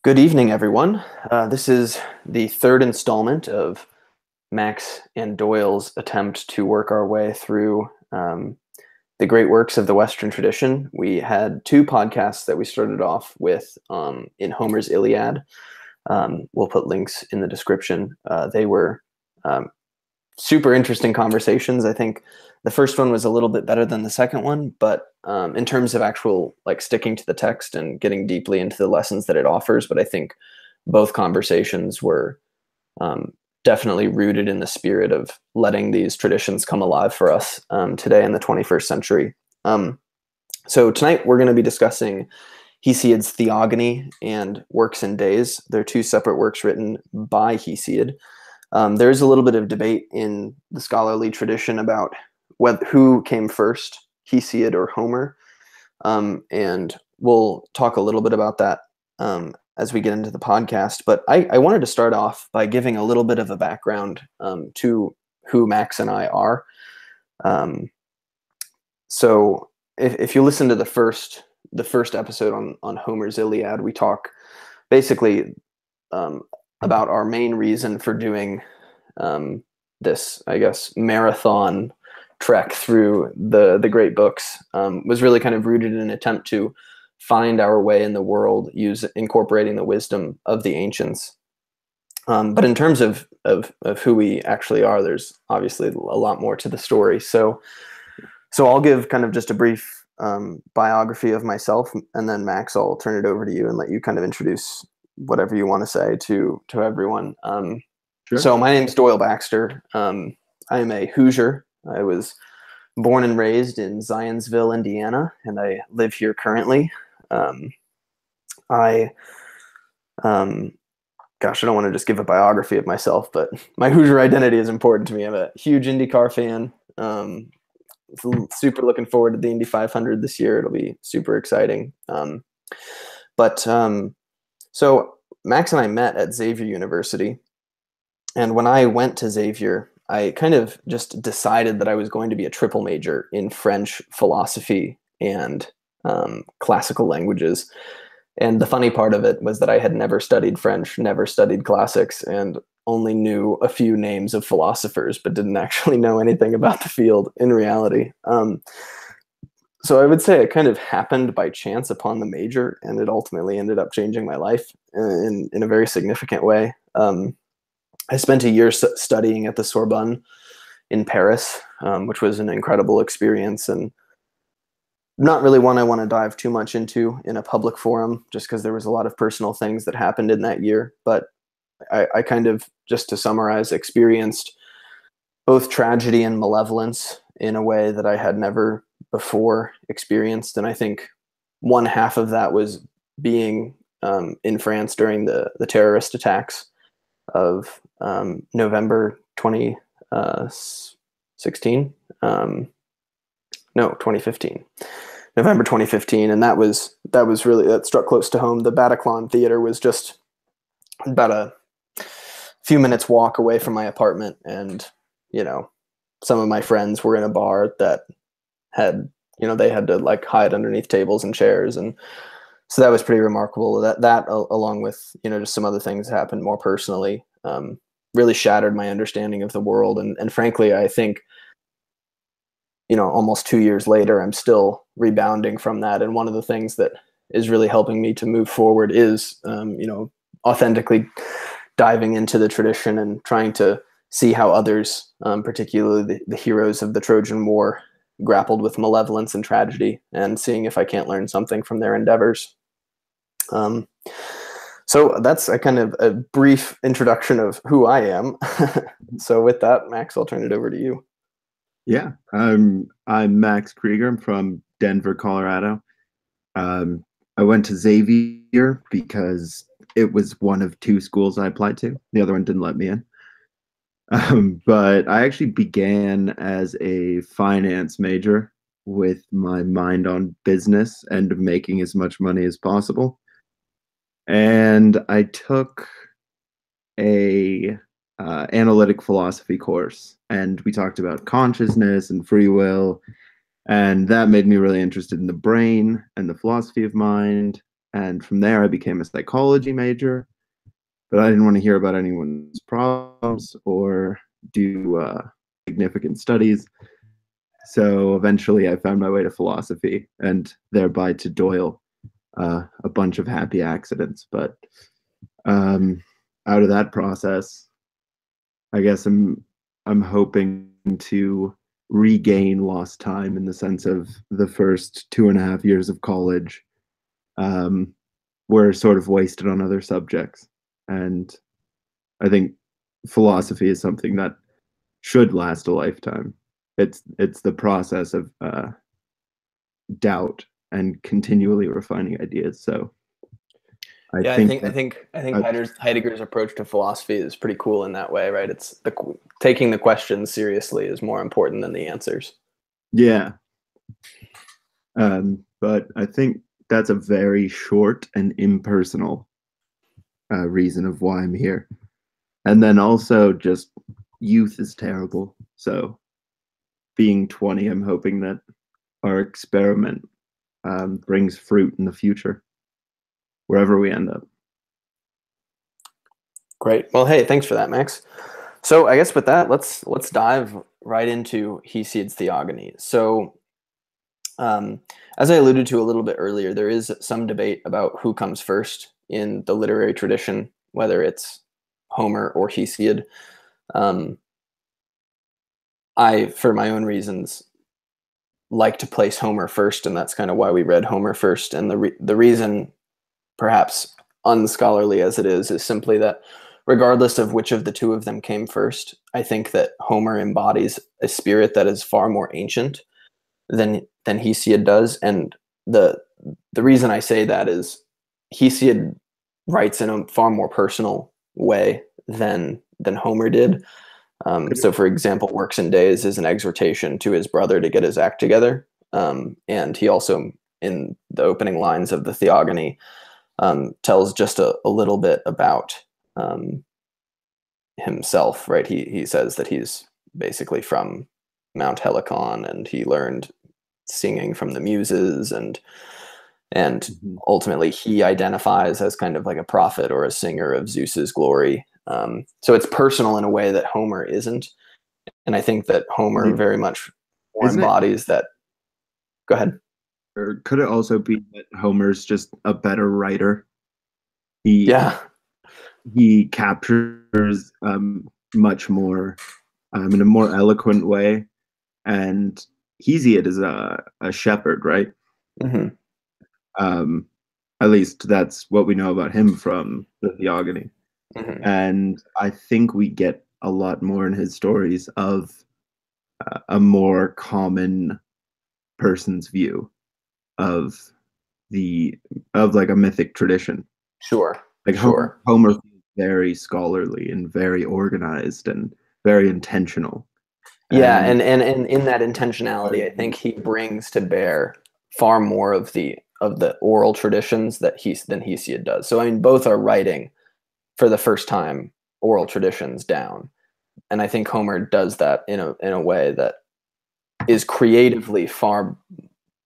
Good evening, everyone. This is the third installment of Max and Doyle's attempt to work our way through the great works of the Western tradition. We had two podcasts that we started off with in Homer's Iliad. We'll put links in the description. They were super interesting conversations. I think the first one was a little bit better than the second one, but in terms of actual sticking to the text and getting deeply into the lessons that it offers. But I think both conversations were definitely rooted in the spirit of letting these traditions come alive for us today in the 21st century. So tonight we're going to be discussing Hesiod's Theogony and Works and Days. They're two separate works written by Hesiod. There is a little bit of debate in the scholarly tradition about who came first, Hesiod or Homer, and we'll talk a little bit about that as we get into the podcast. But I wanted to start off by giving a little bit of a background to who Max and I are. So if you listen to the first episode on Homer's Iliad, we talk basically about our main reason for doing this, I guess, marathon trek through the great books was really kind of rooted in an attempt to find our way in the world, incorporating the wisdom of the ancients. But in terms of who we actually are, there's obviously a lot more to the story. So I'll give kind of just a brief biography of myself, and then Max, I'll turn it over to you and let you kind of introduce whatever you want to say to everyone. Sure. So my name's Doyle Baxter. I am a Hoosier. I was born and raised in Zionsville, Indiana, and I live here currently. I don't want to just give a biography of myself, but my Hoosier identity is important to me. I'm a huge IndyCar fan. Super looking forward to the Indy 500 this year. It'll be super exciting. So Max and I met at Xavier University. And when I went to Xavier, I kind of just decided that I was going to be a triple major in French, philosophy, and classical languages. And the funny part of it was that I had never studied French, never studied classics, and only knew a few names of philosophers, but didn't actually know anything about the field in reality. So I would say it kind of happened by chance upon the major, and it ultimately ended up changing my life in a very significant way. I spent a year studying at the Sorbonne in Paris, which was an incredible experience, and not really one I want to dive too much into in a public forum, just because there was a lot of personal things that happened in that year. But I kind of, just to summarize, experienced both tragedy and malevolence in a way that I had never before experienced. And I think one half of that was being in France during the terrorist attacks of November 2016. No, 2015. November 2015, and that struck close to home. The Bataclan Theater was just about a few minutes walk away from my apartment, and some of my friends were in a bar that had they had to hide underneath tables and chairs, and so that was pretty remarkable. That along with just some other things that happened more personally really shattered my understanding of the world, and frankly, I think almost 2 years later, I'm still rebounding from that. And one of the things that is really helping me to move forward is, authentically diving into the tradition and trying to see how others, particularly the heroes of the Trojan War, grappled with malevolence and tragedy, and seeing if I can't learn something from their endeavors. So that's a kind of a brief introduction of who I am. So with that, Max, I'll turn it over to you. Yeah, I'm Max Krieger. I'm from Denver, Colorado. I went to Xavier because it was one of two schools I applied to. The other one didn't let me in. But I actually began as a finance major with my mind on business and making as much money as possible. And I took a analytic philosophy course, and we talked about consciousness and free will, and that made me really interested in the brain and the philosophy of mind. And from there, I became a psychology major, but I didn't want to hear about anyone's problems or do significant studies. So eventually, I found my way to philosophy and thereby to Doyle. A bunch of happy accidents, but out of that process, I guess I'm hoping to regain lost time in the sense of the first 2.5 years of college were sort of wasted on other subjects, and I think philosophy is something that should last a lifetime. It's the process of doubt and continually refining ideas. So I Yeah, think I think uh, Heidegger's approach to philosophy is pretty cool in that way, right? It's taking the questions seriously is more important than the answers. yeah, but I think that's a very short and impersonal reason of why I'm here. And then also just youth is terrible. So being 20, I'm hoping that our experiment brings fruit in the future, wherever we end up. Great. Well, hey, thanks for that, Max. So I guess with that, let's dive right into Hesiod's Theogony. So um, as I alluded to a little bit earlier, there is some debate about who comes first in the literary tradition, whether it's Homer or Hesiod. Um, I, for my own reasons, like to place Homer first, and that's kind of why we read Homer first. And the reason, perhaps unscholarly as it is simply that regardless of which of the two of them came first, I think that Homer embodies a spirit that is far more ancient than Hesiod does. And the the reason I say that is Hesiod writes in a far more personal way than Homer did. So, for example, Works and Days is an exhortation to his brother to get his act together. And he also, in the opening lines of the Theogony, tells just a little bit about himself, right? He says that he's basically from Mount Helicon and he learned singing from the Muses, and Mhm. ultimately he identifies as kind of like a prophet or a singer of Zeus's glory. So it's personal in a way that Homer isn't, and I think that Homer Yeah. very much more Isn't it? embodies that. Go ahead. Or could it also be that Homer's just a better writer? He Yeah. he captures much more in a more eloquent way, and Hesiod is a shepherd, right? Hmm. Um, at least that's what we know about him from the Theogony. Hmm. And I think we get a lot more in his stories of a more common person's view of the of like a mythic tradition. Sure. Like Sure. Homer feels very scholarly and very organized and very intentional. Yeah, And and in that intentionality, I think he brings to bear far more of the oral traditions than Hesiod does. So I mean, both are writing for the first time oral traditions down, and I think Homer does that in a way that is creatively far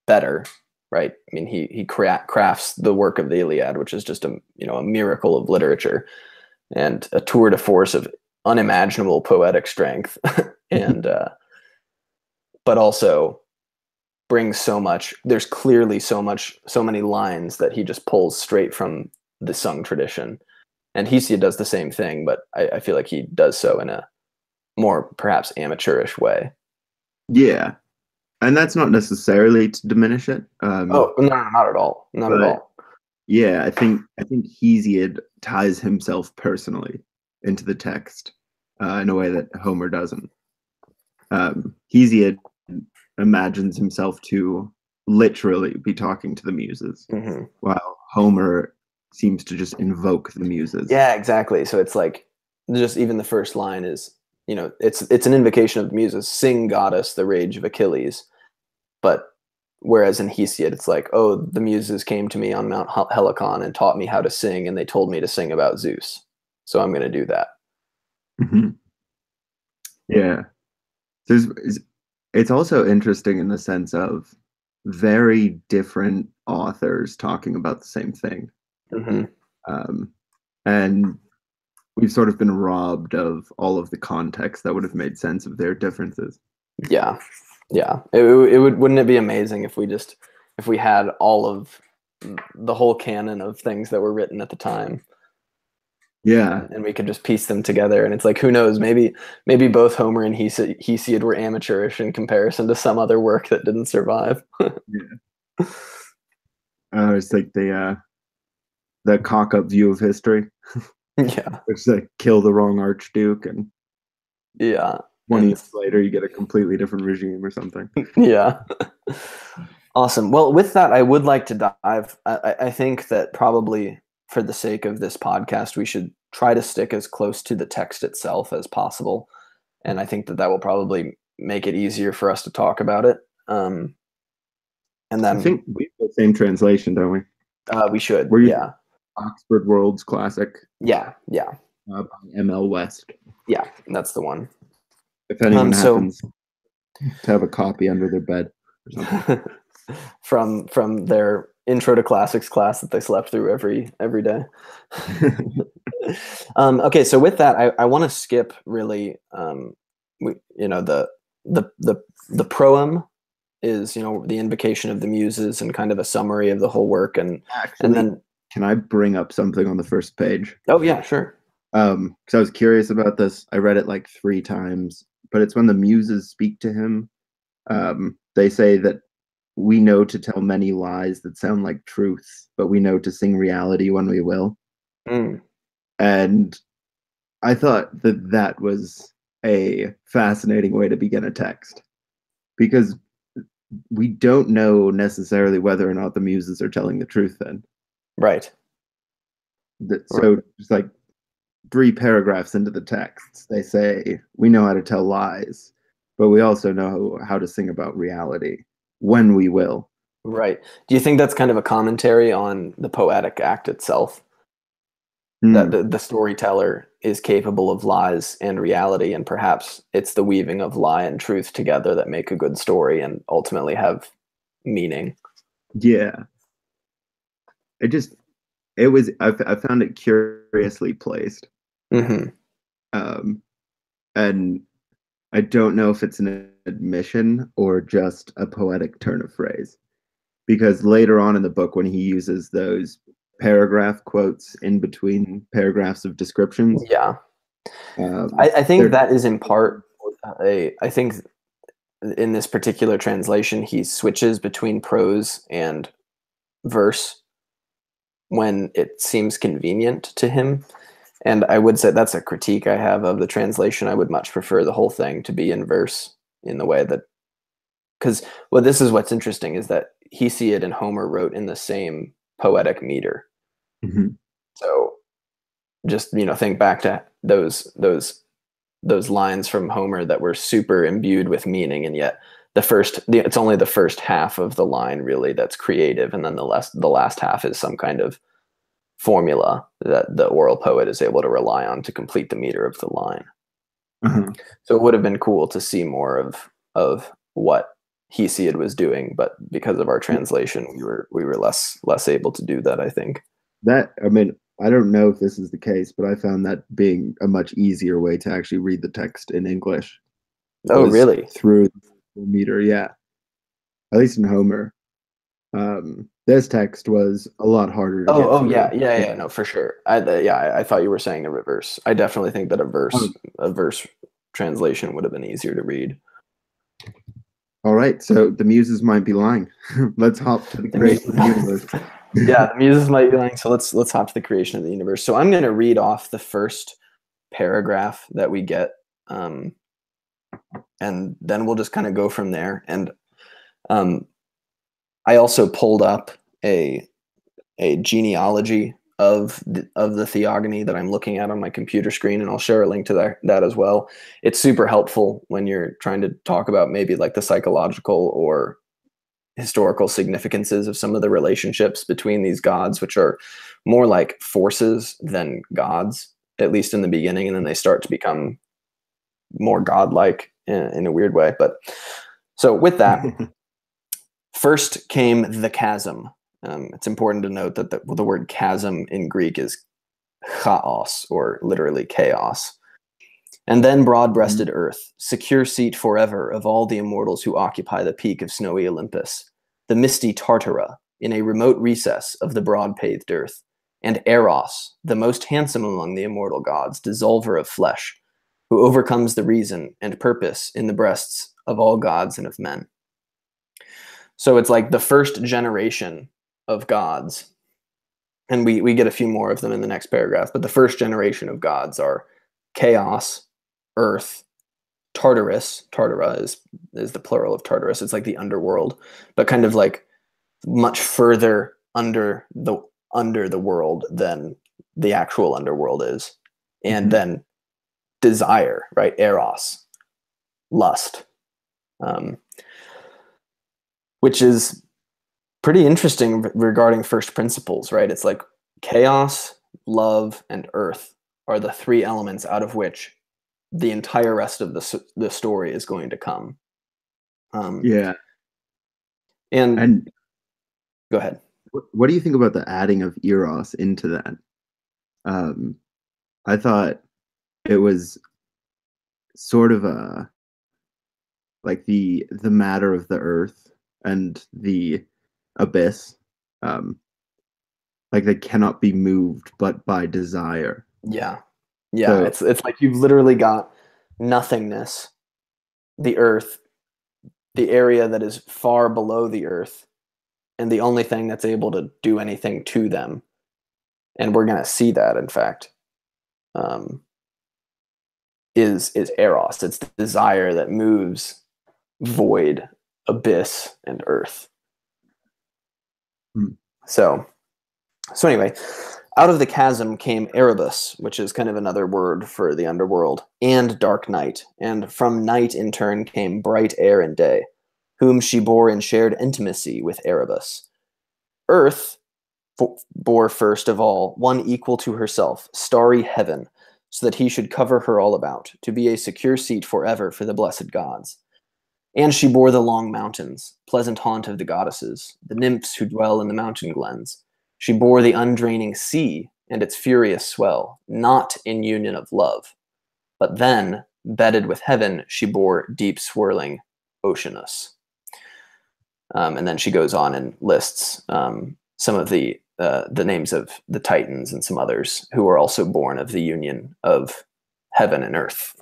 better. Right? I mean, he crafts the work of the Iliad, which is just a miracle of literature and a tour de force of unimaginable poetic strength, and but also brings so much. There's clearly so many lines that he just pulls straight from the sung tradition. And Hesiod does the same thing, but I feel like he does so in a more perhaps amateurish way. yeah, and that's not necessarily to diminish it. Oh, no, no, not at all. Not at But all. yeah, I think Hesiod ties himself personally into the text in a way that Homer doesn't. Hesiod imagines himself to literally be talking to the muses, Hmm. while Homer seems to just invoke the muses. Yeah, exactly. So it's like just even the first line is, it's an invocation of the muses. Sing, goddess, the rage of Achilles. But whereas in Hesiod, it's like, oh, the muses came to me on Mount Helicon and taught me how to sing, and they told me to sing about Zeus. So I'm going to do that. Mhm. Yeah. There's it's also interesting in the sense of very different authors talking about the same thing. Hmm. Um, and we've sort of been robbed of all of the context that would have made sense of their differences. Yeah, yeah. Wouldn't it be amazing if we had all of the whole canon of things that were written at the time, Yeah, and we could just piece them together? And it's like, who knows? Maybe both Homer and Hesiod were amateurish in comparison to some other work that didn't survive. yeah. It's like the cock up view of history. Yeah, It's like kill the wrong archduke, and yeah, 20 and years later you get a completely different regime or something. yeah. Awesome. Well, with that, I would like to dive. I think that probably for the sake of this podcast, we should try to stick as close to the text itself as possible. And I think that will probably make it easier for us to talk about it. And I then think we have the same translation, don't we? we should. We're using Yeah. Oxford World's Classic Yeah. Yeah. by ML West. Yeah. That's the one. If anyone So happens to have a copy under their bed or something. from their intro to classics class that they slept through every day. Okay, so with that, I want to skip really, the proem is the invocation of the muses and kind of a summary of the whole work, and Actually, then can I bring up something on the first page? oh yeah, sure. Because I was curious about this. I read it like 3 times, but it's when the muses speak to him. They say that we know to tell many lies that sound like truths, but we know to sing reality when we will. Mm, And I thought that that was a fascinating way to begin a text because we don't know necessarily whether or not the muses are telling the truth then. right. So it's like 3 paragraphs into the text, they say, we know how to tell lies, but we also know how to sing about reality when we will. Right. Do you think that's kind of a commentary on the poetic act itself? That Hmm. the storyteller is capable of lies and reality, and perhaps it's the weaving of lie and truth together that make a good story and ultimately have meaning. Yeah. It just, I found it curiously placed. Hmm. Um, and I don't know if it's an admission or just a poetic turn of phrase. Because later on in the book, when he uses those paragraph quotes in between paragraphs of descriptions, Yeah, I think they're that is in part. I think in this particular translation, he switches between prose and verse when it seems convenient to him. And I would say that's a critique I have of the translation. I would much prefer the whole thing to be in verse in the way that, because this is what's interesting is that Hesiod and Homer wrote in the same poetic meter. Mhm. So just think back to those lines from Homer that were super imbued with meaning, and yet it's only the first half of the line really that's creative, and then the last half is some kind of formula that the oral poet is able to rely on to complete the meter of the line. Uh-huh. So it would have been cool to see more of what Hesiod was doing, but because of our translation, we were less able to do that, I think. That, I mean, I don't know if this is the case, but I found that being a much easier way to actually read the text in English Oh, was really? through the meter. Yeah, at least in Homer. This text was a lot harder to get Oh, yeah, through. yeah, no, for sure. I thought you were saying the reverse. I definitely think that Oh, a verse translation would have been easier to read. all right, so the muses might be lying. Let's hop to the The mu- creation of the universe. yeah, the muses might be lying. So let's hop to the creation of the universe. So I'm going to read off the first paragraph that we get, and then we'll just kind of go from there. And um, I also pulled up a genealogy of the Theogony that I'm looking at on my computer screen, and I'll share a link to that as well. It's super helpful when you're trying to talk about maybe like the psychological or historical significances of some of the relationships between these gods, which are more like forces than gods, at least in the beginning, and then they start to become more godlike in a weird way. But so with that, first came the chasm. It's important to note that the word chasm in Greek is chaos, or literally chaos. And then broad-breasted earth, secure seat forever of all the immortals who occupy the peak of snowy Olympus, the misty Tartara, in a remote recess of the broad-paved earth, and Eros, the most handsome among the immortal gods, dissolver of flesh, who overcomes the reason and purpose in the breasts of all gods and of men. So it's like the first generation of gods, and we get a few more of them in the next paragraph, but the first generation of gods are chaos, earth, Tartarus. Tartara is the plural of Tartarus. It's like the underworld, but kind of like much further under the world than the actual underworld is. And then desire, right? Eros, lust, which is pretty interesting regarding first principles, right? It's like chaos, love, and earth are the three elements out of which the entire rest of the story is going to come. Yeah. And go ahead. What do you think about the adding of Eros into that? I thought it was sort of like the matter of the earth and the abyss, like they cannot be moved but by desire. Yeah. It's like you've literally got nothingness, the earth, the area that is far below the earth, and the only thing that's able to do anything to them, and we're going to see that, in fact, is Eros. It's the desire that moves void, abyss, and earth. So anyway, out of the chasm came Erebus, which is kind of another word for the underworld, and dark night. And from night in turn came bright air and day, whom she bore in shared intimacy with Erebus. Earth bore first of all one equal to herself, starry heaven, so that he should cover her all about, to be a secure seat forever for the blessed gods. And she bore the long mountains, pleasant haunt of the goddesses, the nymphs who dwell in the mountain glens. She bore the undraining sea and its furious swell, not in union of love. But then, bedded with heaven, she bore deep swirling Oceanus. And then she goes on and lists some of the names of the Titans and some others who are also born of the union of heaven and earth.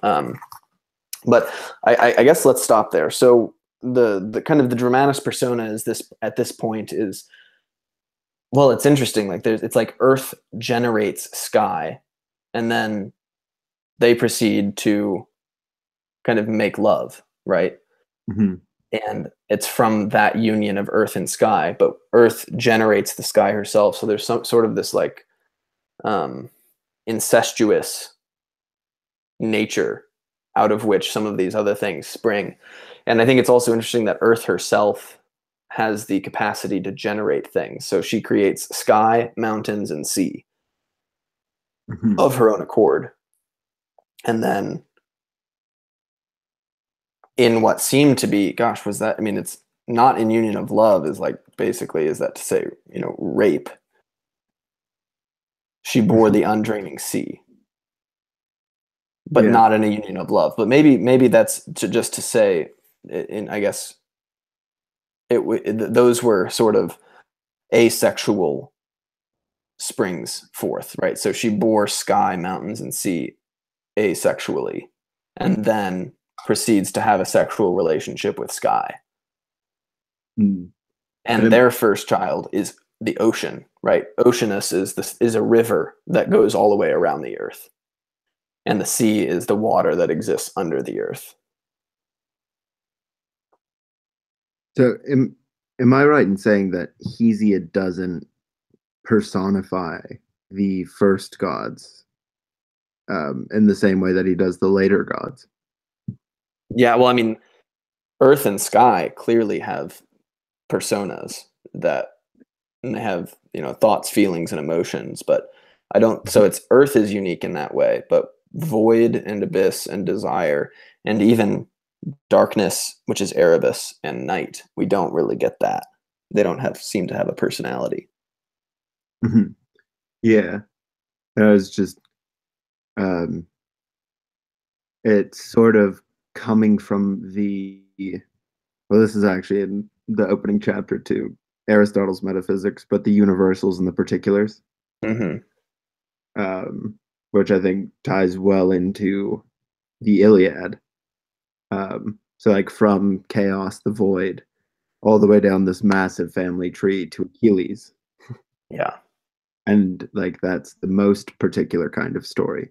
But I guess let's stop there. So the kind of the dramatis persona is this at this point is, well, it's interesting. Like it's like earth generates sky, and then they proceed to kind of make love, right? And it's from that union of earth and sky, but earth generates the sky herself. So there's some sort of this like incestuous nature out of which some of these other things spring. And I think it's also interesting that earth herself has the capacity to generate things. So she creates sky, mountains, and sea of her own accord. And then in what seemed to be, gosh, was that, I mean, it's not in union of love is like, basically, is that to say, rape. She bore the undraining sea, but not in a union of love. But maybe that's just to say, I guess, those were sort of asexual springs forth, right? So she bore sky, mountains, and sea asexually, and then proceeds to have a sexual relationship with sky. And their first child is the ocean, right? Oceanus is a river that goes all the way around the earth, and the sea is the water that exists under the earth. So am I right in saying that Hesiod doesn't personify the first gods in the same way that he does the later gods? Yeah, well, I mean, earth and sky clearly have personas that, and they have, thoughts, feelings, and emotions, but I don't, so it's earth is unique in that way, but void and abyss and desire and even darkness, which is Erebus, and night, we don't really get that. They don't have seem to have a personality. Mhm. Yeah, that was just um, it's sort of coming from the well, this is actually in the opening chapter to Aristotle's metaphysics, but the universals and the particulars, Hmm. um, which I think ties well into the Iliad. So, like from chaos, the void, all the way down this massive family tree to Achilles, Yeah. and like that's the most particular kind of story.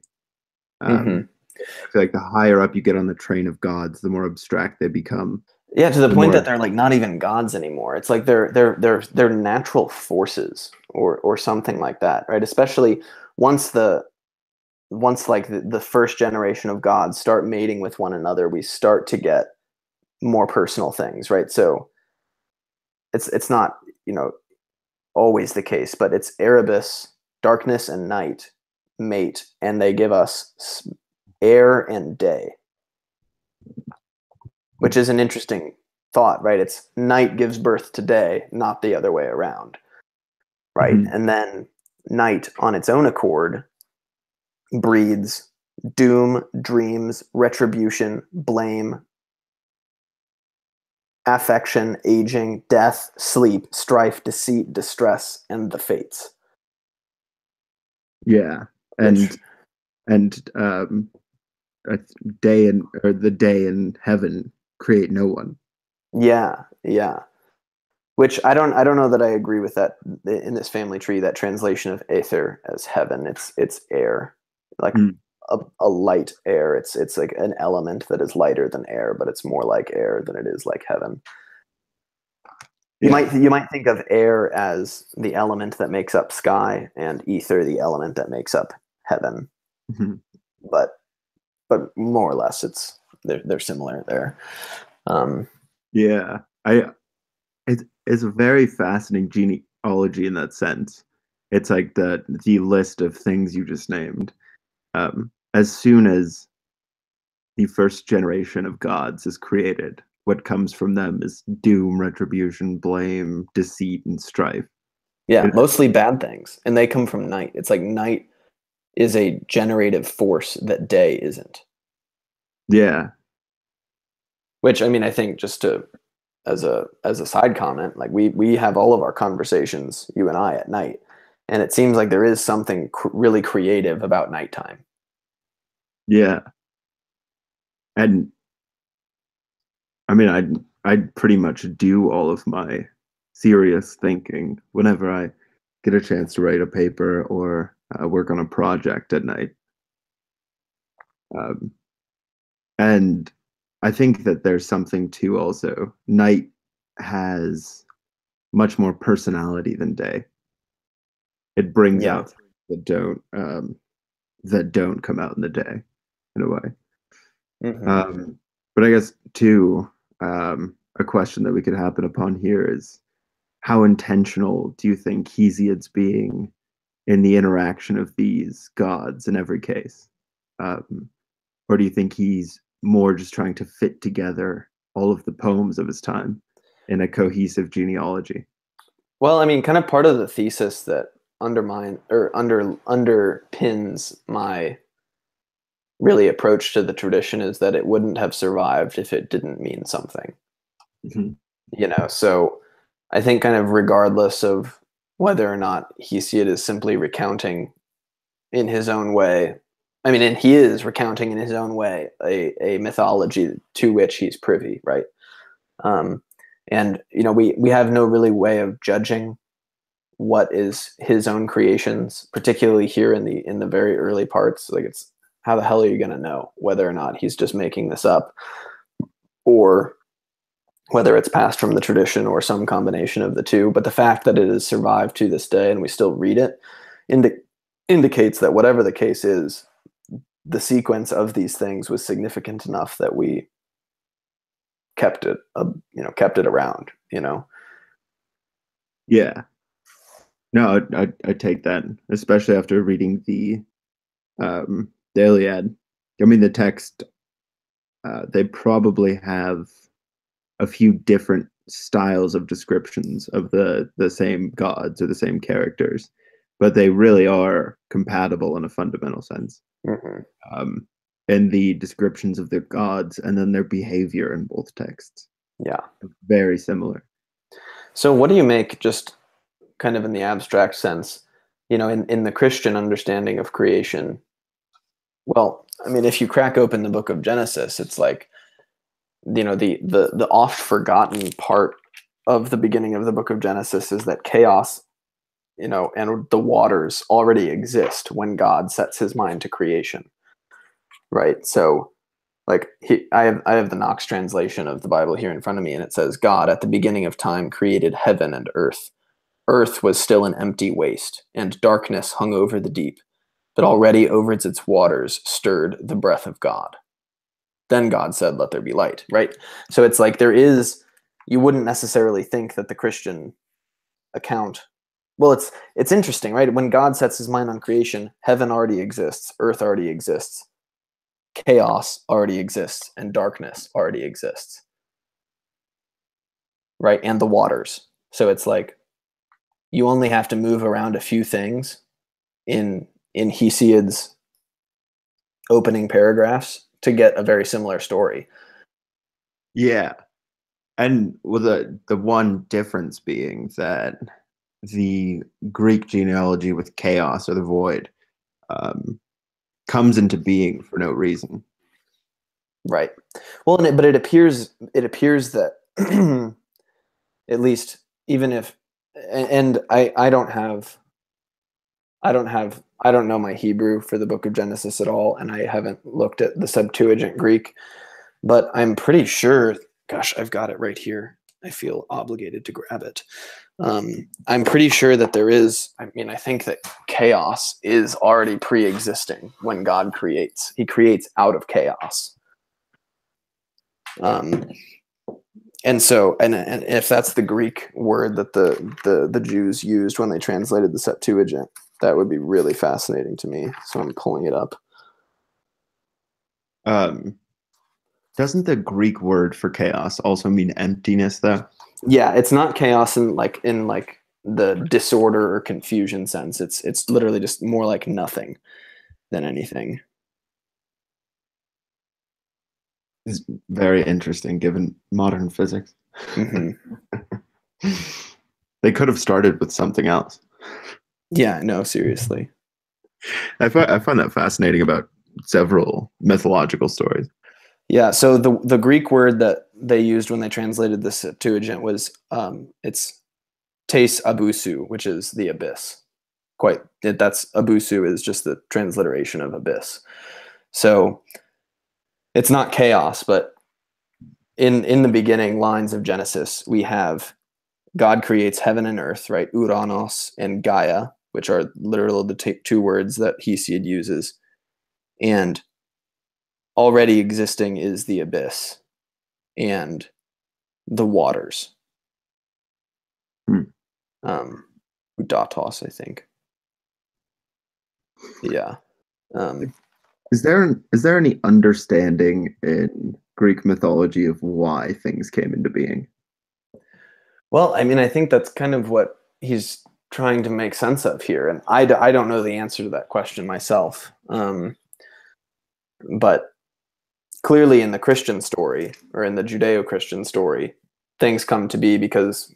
Hmm. Um, I feel like the higher up you get on the train of gods, the more abstract they become. Yeah, to the The point that more, they're like not even gods anymore. It's like they're natural forces or something like that, right? Especially once the once like the first generation of gods start mating with one another, we start to get more personal things, right? So it's not, you know, always the case, but it's Erebus, darkness and night mate, and they give us air and day, which is an interesting thought, right? It's night gives birth to day, not the other way around, right? Mhm. And then night on its own accord breeds doom, dreams, retribution, blame, affection, aging, death, sleep, strife, deceit, distress, and the fates. Yeah, Which, and a day in or the day in heaven create no one. yeah, yeah. Which I don't know that I agree with that in this family tree. That translation of aether as heaven, it's air, like Mm. a light air. It's like an element that is lighter than air, but it's more like air than it is like heaven. Yeah. You might think of air as the element that makes up sky, and ether the element that makes up heaven. Mhm. But more or less, they're similar there. Um, Yeah. It's a very fascinating genealogy in that sense. It's like the list of things you just named. As soon as the first generation of gods is created, what comes from them is doom, retribution, blame, deceit, and strife. yeah, It, mostly bad things, and they come from night. It's like night is a generative force that day isn't. yeah. Which I mean, I think just to as a side comment, like we have all of our conversations, you and I, at night, and it seems like there is something really creative about nighttime. Yeah. And I mean, I'd pretty much do all of my serious thinking whenever I get a chance to write a paper or work on a project at night. Um, and I think that there's something too also. Night has much more personality than day. It brings Yeah. out things that don't come out in the day in a way. Hmm. But I guess too, a question that we could happen upon here is how intentional do you think Hesiod's being in the interaction of these gods in every case? Um, or do you think he's more just trying to fit together all of the poems of his time in a cohesive genealogy? Well, I mean, kind of part of the thesis that undermine or underpins my really approach to the tradition is that it wouldn't have survived if it didn't mean something. Mhm. You know, so I think kind of regardless of whether or not Hesiod is simply recounting in his own way, I mean, and he is recounting in his own way a mythology to which he's privy, right? Um, and you know, we have no really way of judging what is his own creations, particularly here in the very early parts. Like, it's how the hell are you going to know whether or not he's just making this up, or whether it's passed from the tradition or some combination of the two. But the fact that it has survived to this day and we still read it indi- indicates that whatever the case is, the sequence of these things was significant enough that we kept it, kept it around. You know. Yeah. No, I take that, especially after reading the Iliad. I mean, the text they probably have a few different styles of descriptions of the same gods or the same characters, but they really are compatible in a fundamental sense. Hmm. Um, in the descriptions of their gods and then their behavior in both texts, Yeah. very similar. So what do you make, just kind of in the abstract sense, in the Christian understanding of creation? Well, I mean, if you crack open the book of Genesis, it's like, the oft forgotten part of the beginning of the book of Genesis is that chaos, and the waters already exist when God sets his mind to creation, right? So, like, I have the Knox translation of the Bible here in front of me, and it says, God at the beginning of time created heaven and earth. Earth was still an empty waste, and darkness hung over the deep, but already over its waters stirred the breath of God. Then God said, let there be light, right? So it's like you wouldn't necessarily think that the Christian account, well, it's interesting, right? When God sets his mind on creation, heaven already exists, earth already exists, chaos already exists, and darkness already exists, right? And the waters. So it's like you only have to move around a few things in Hesiod's opening paragraphs to get a very similar story. Yeah. And well, the one difference being that the Greek genealogy with chaos or the void um, comes into being for no reason. Right. Well, but it appears that at least, even if, and I don't know my Hebrew for the book of Genesis at all, and I haven't looked at the Septuagint Greek, but I'm pretty sure, gosh, I've got it right here. I feel obligated to grab it. I'm pretty sure that there is, I mean, I think that chaos is already pre-existing when God creates. He creates out of chaos. Um, and so, and if that's the Greek word that the Jews used when they translated the Septuagint, that would be really fascinating to me. So I'm pulling it up. Um, doesn't the Greek word for chaos also mean emptiness, though? Yeah, it's not chaos in like the disorder or confusion sense. It's literally just more like nothing than anything. It's very interesting given modern physics. Hmm. They could have started with something else. Yeah, no, seriously. I find that fascinating about several mythological stories. Yeah, so the Greek word that they used when they translated the Septuagint was it's tes abusu, which is the abyss. That's abusu is just the transliteration of abyss. So it's not chaos, but in the beginning lines of Genesis, we have God creates heaven and earth, right? Uranos and Gaia, which are literally the two words that Hesiod uses. And already existing is the abyss and the waters. Hmm. Udatos, I think. Yeah. Um, Is there any understanding in Greek mythology of why things came into being? well, I mean, I think that's kind of what he's trying to make sense of here. And I don't know the answer to that question myself. But clearly in the Christian story or in the Judeo-Christian story, things come to be because,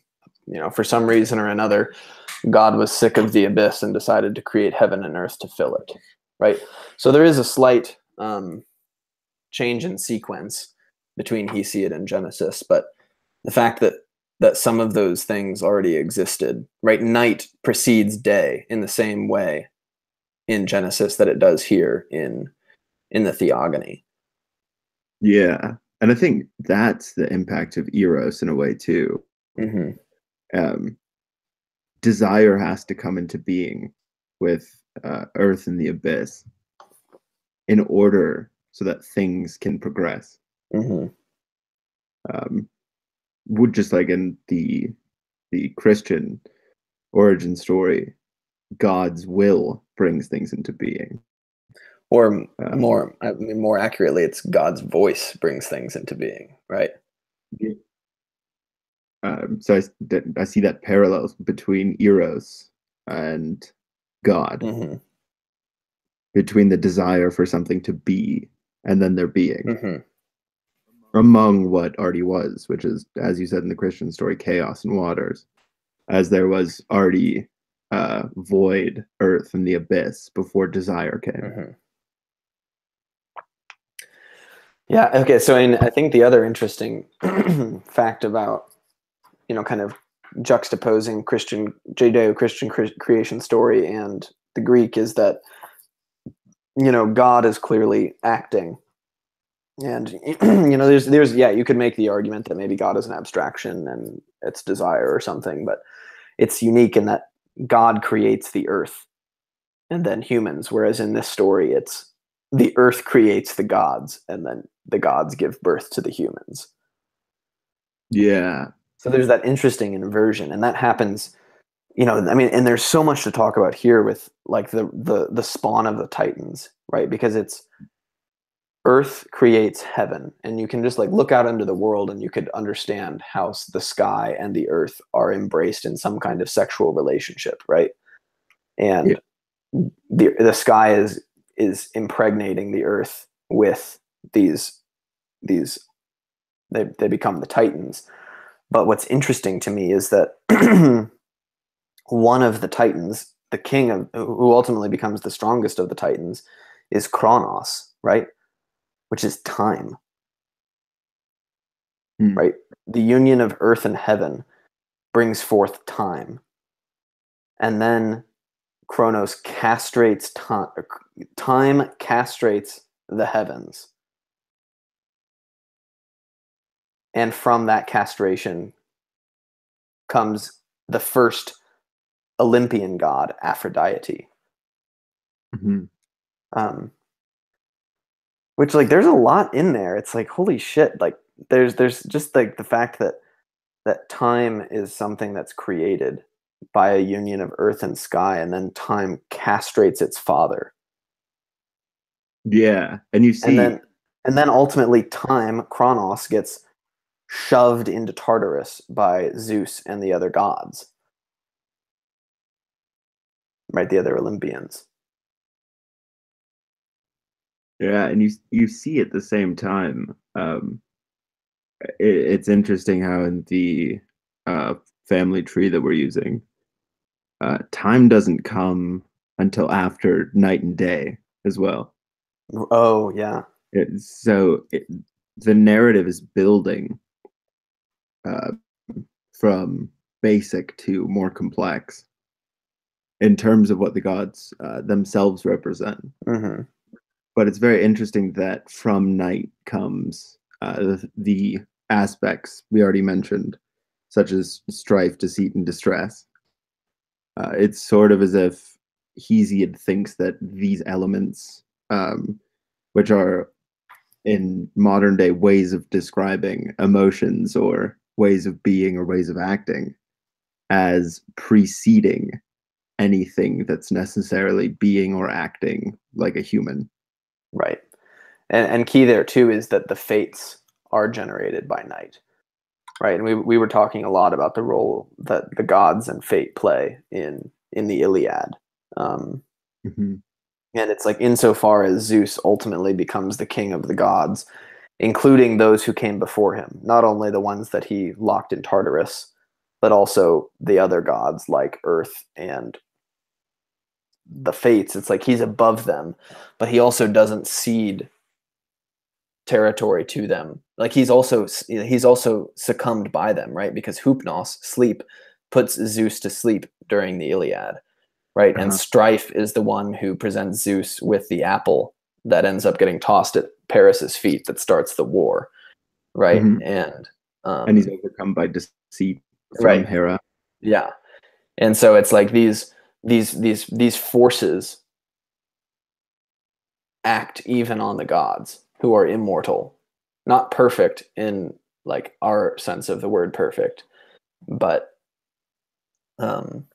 for some reason or another, God was sick of the abyss and decided to create heaven and earth to fill it, right? So there is a slight change in sequence between Hesiod and Genesis, but the fact that some of those things already existed, right? Night precedes day in the same way in Genesis that it does here in the Theogony. Yeah. And I think that's the impact of Eros in a way too. Hmm. Um, Desire has to come into being with Earth and the abyss in order so that things can progress. Hmm. Um, would just like in the Christian origin story, God's will brings things into being. Or Um, more, I mean, more accurately, it's God's voice brings things into being, right? So I see that parallel between Eros and God, Hmm. between the desire for something to be and then there being Hmm. among what already was, which is, as you said in the Christian story, chaos and waters, as there was already void, earth, and the abyss before desire came. Hmm. Yeah. Okay. So, I think the other interesting fact about, kind of juxtaposing Judeo-Christian creation story and the Greek is that, God is clearly acting. And there's yeah, you could make the argument that maybe God is an abstraction and it's desire or something, but it's unique in that God creates the earth and then humans, whereas in this story it's the earth creates the gods and then the gods give birth to the humans. Yeah. So there's that interesting inversion, and that happens, and there's so much to talk about here with like the spawn of the Titans, right? Because it's Earth creates heaven, and you can just like look out into the world and you could understand how the sky and the earth are embraced in some kind of sexual relationship, right? Yeah. And the sky is impregnating the earth with these they become the Titans. But what's interesting to me is that one of the Titans, the king of who ultimately becomes the strongest of the Titans, is Kronos, right? Which is time, Hmm. right? The union of earth and heaven brings forth time. And then Kronos castrates time. Time castrates the heavens. And from that castration comes the first Olympian god, Aphrodite. Mhm. Um, which like there's a lot in there. It's like holy shit. Like there's just like the fact that time is something that's created by a union of earth and sky, and then time castrates its father. Yeah. And you And see, then ultimately time, Kronos, gets shoved into Tartarus by Zeus and the other gods, right? The other Olympians. yeah, and you see at the same time, it's interesting how in the uh, family tree that we're using, time doesn't come until after night and day as well. Oh yeah. The narrative is building uh, from basic to more complex in terms of what the gods themselves represent. Hmm. But it's very interesting that from night comes the aspects we already mentioned, such as strife, deceit, and distress. It's sort of as if Hesiod thinks that these elements, which are in modern day ways of describing emotions or ways of being or ways of acting, as preceding anything that's necessarily being or acting like a human. Right. And key there too is that the fates are generated by night. Right. And we were talking a lot about the role that the gods and fate play in the Iliad. Um, Mhm. and it's like insofar as Zeus ultimately becomes the king of the gods, including those who came before him, not only the ones that he locked in Tartarus, but also the other gods like Earth and the Fates. It's like he's above them, but he also doesn't cede territory to them. Like he's also succumbed by them, right? Because Hypnos, sleep, puts Zeus to sleep during the Iliad, right? And Uh-huh. Strife is the one who presents Zeus with the apple that ends up getting tossed at Paris's feet that starts the war, right? Mhm. And And he's overcome by deceit from right, Hera. yeah. And so it's like these forces act even on the gods who are immortal, not perfect in like our sense of the word perfect, but um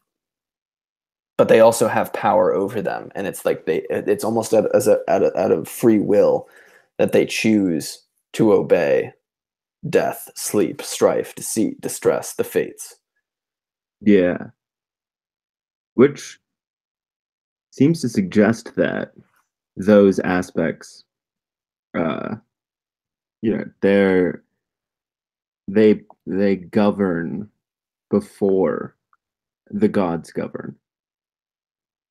but they also have power over them, and it's like it's almost out of free will that they choose to obey death, sleep, strife, deceit, distress, the fates. Yeah. Which seems to suggest that those aspects, uh, they govern before the gods govern.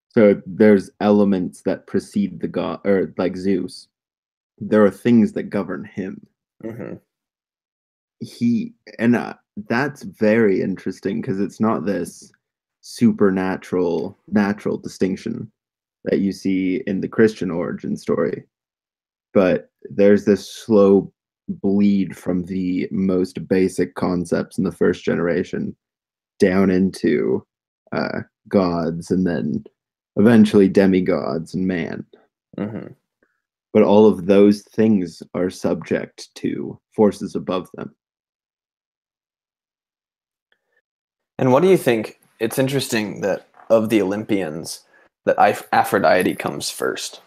So there's elements that precede the god, or like Zeus. There are things that govern him. Mm-hmm. He and That's very interesting because it's not this supernatural natural distinction that you see in the Christian origin story, but there's this slow bleed from the most basic concepts in the first generation down into gods, and then eventually demigods and man. Mm-hmm. But all of those things are subject to forces above them. And what do you think? It's interesting that of the Olympians, that Aphrodite comes first.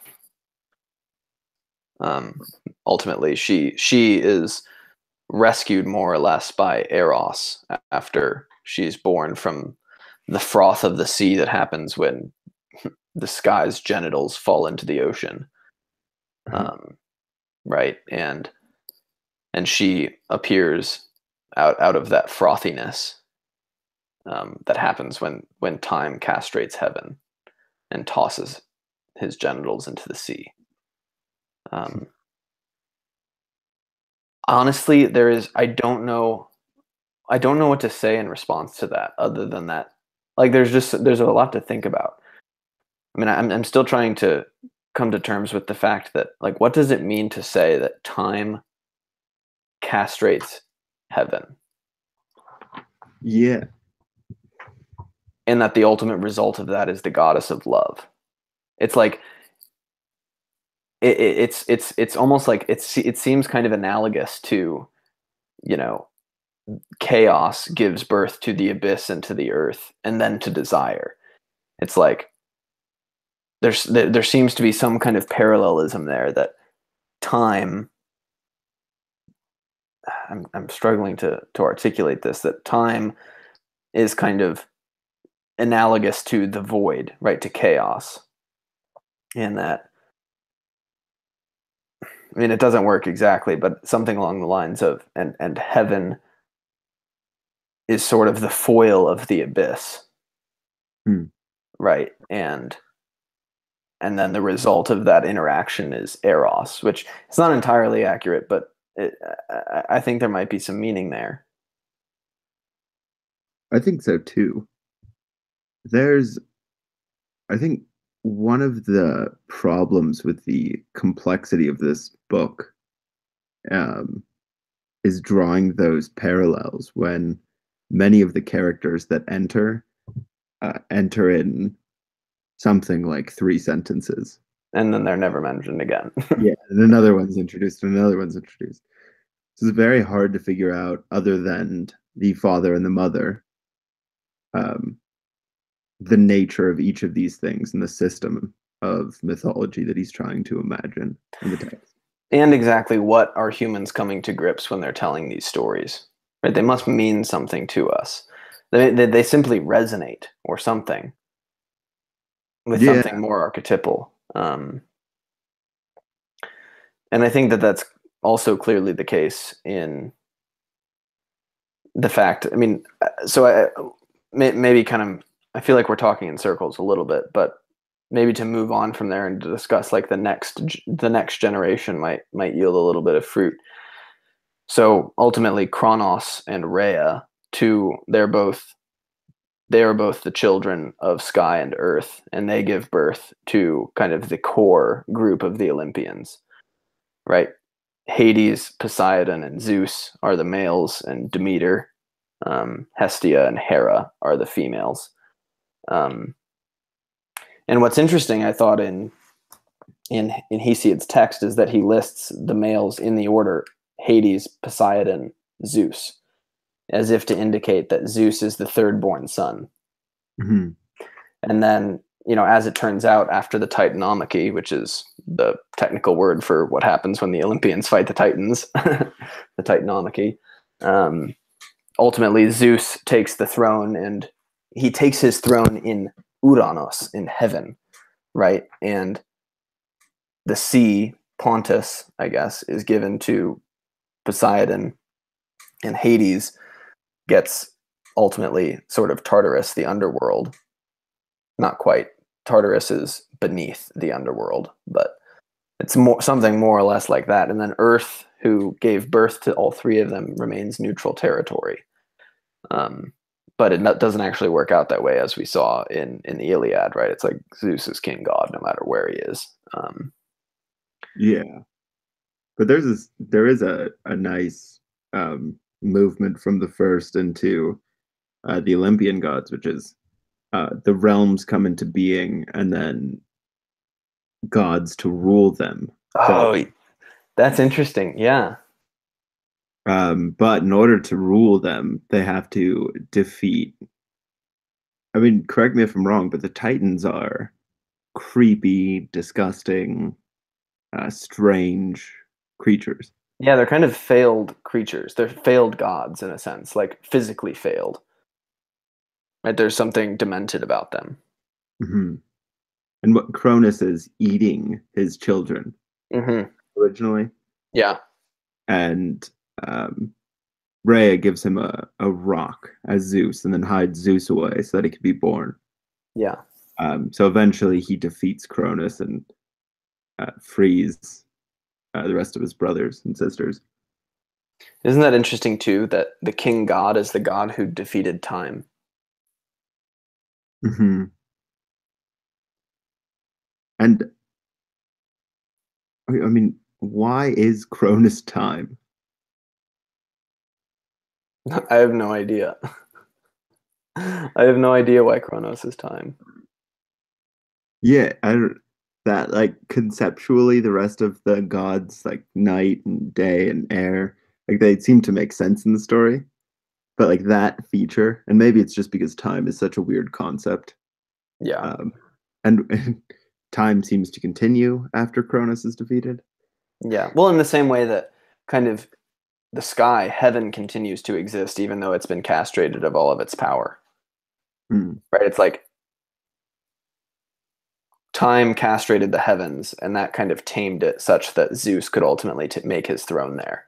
Um, Ultimately, she is rescued more or less by Eros after she's born from the froth of the sea that happens when the sky's genitals fall into the ocean. Um, right, and she appears out of that frothiness that happens when time castrates heaven and tosses his genitals into the sea. Um, Honestly, I don't know what to say in response to that, other than that, like there's a lot to think about. I mean, I'm still trying to come to terms with the fact that, like, what does it mean to say that time castrates heaven, Yeah. and that the ultimate result of that is the goddess of love? It's like it's almost like it seems kind of analogous to, you know, chaos gives birth to the abyss and to the earth and then to desire. It's like there seems to be some kind of parallelism there, that time, I'm struggling to articulate this, that time is kind of analogous to the void, right, to chaos. And that, I mean, it doesn't work exactly, but something along the lines of, and heaven is sort of the foil of the abyss, Hmm. right? And then the result of that interaction is Eros, which is not entirely accurate, but I think there might be some meaning there. I think so too. There's, I think one of the problems with the complexity of this book um, is drawing those parallels when many of the characters that enter in something like three sentences. And then they're never mentioned again. Yeah, and another one's introduced, and another one's introduced. So it's very hard to figure out, other than the father and the mother, um, the nature of each of these things and the system of mythology that he's trying to imagine in the text. And exactly what are humans coming to grips when they're telling these stories, right? They must mean something to us. They simply resonate or something with Yeah, something more archetypal. And I think that that's also clearly the case in the fact, I mean, so maybe kind of, I feel like we're talking in circles a little bit, but maybe to move on from there and to discuss like the next generation might yield a little bit of fruit. So ultimately, Kronos and Rhea, they are both the children of Sky and Earth, and they give birth to kind of the core group of the Olympians, right? Hades, Poseidon, and Zeus are the males, and Demeter, Hestia, and Hera are the females. Um, and what's interesting, I thought, in Hesiod's text is that he lists the males in the order Hades, Poseidon, Zeus, as if to indicate that Zeus is the third born son. mm-hmm. And then, you know, as it turns out, after the Titanomachy, which is the technical word for what happens when the Olympians fight the Titans, the Titanomachy. Um, Ultimately, Zeus takes the throne, and he takes his throne in Uranos, in heaven, right? And the sea, Pontus, I guess, is given to Poseidon, and Hades gets ultimately sort of Tartarus, the underworld. Not quite. Tartarus is beneath the underworld, but it's something more or less like that. And then Earth, who gave birth to all three of them, remains neutral territory. But it doesn't actually work out that way, as we saw in the Iliad, right? It's like Zeus is king god no matter where he is. Yeah, but there is a nice movement from the first into the Olympian gods, which is the realms come into being and then gods to rule them. So, Oh, that's interesting. Yeah. but in order to rule them, they have to defeat. I mean, correct me if I'm wrong, but the Titans are creepy, disgusting, strange creatures. Yeah, they're kind of failed creatures. They're failed gods in a sense, like physically failed. Right? There's something demented about them. Hmm. And what Cronus is eating his children Hmm. originally, Yeah. and um, Rhea gives him a rock as Zeus, and then hides Zeus away so that he could be born. Yeah. So eventually, he defeats Cronus and frees the rest of his brothers and sisters. Isn't that interesting too, that the king god is the god who defeated time? Hmm. And I mean, why is Cronus time? I have no idea. I have no idea why Kronos is time. Yeah, I don't, that like conceptually, the rest of the gods like night and day and air, like they seem to make sense in the story. But like that feature, and maybe it's just because time is such a weird concept, Yeah. um, and time seems to continue after Cronus is defeated. Yeah. Well, in the same way that kind of the sky, heaven continues to exist even though it's been castrated of all of its power. Hmm. Right? It's like time castrated the heavens, and that kind of tamed it such that Zeus could ultimately make his throne there.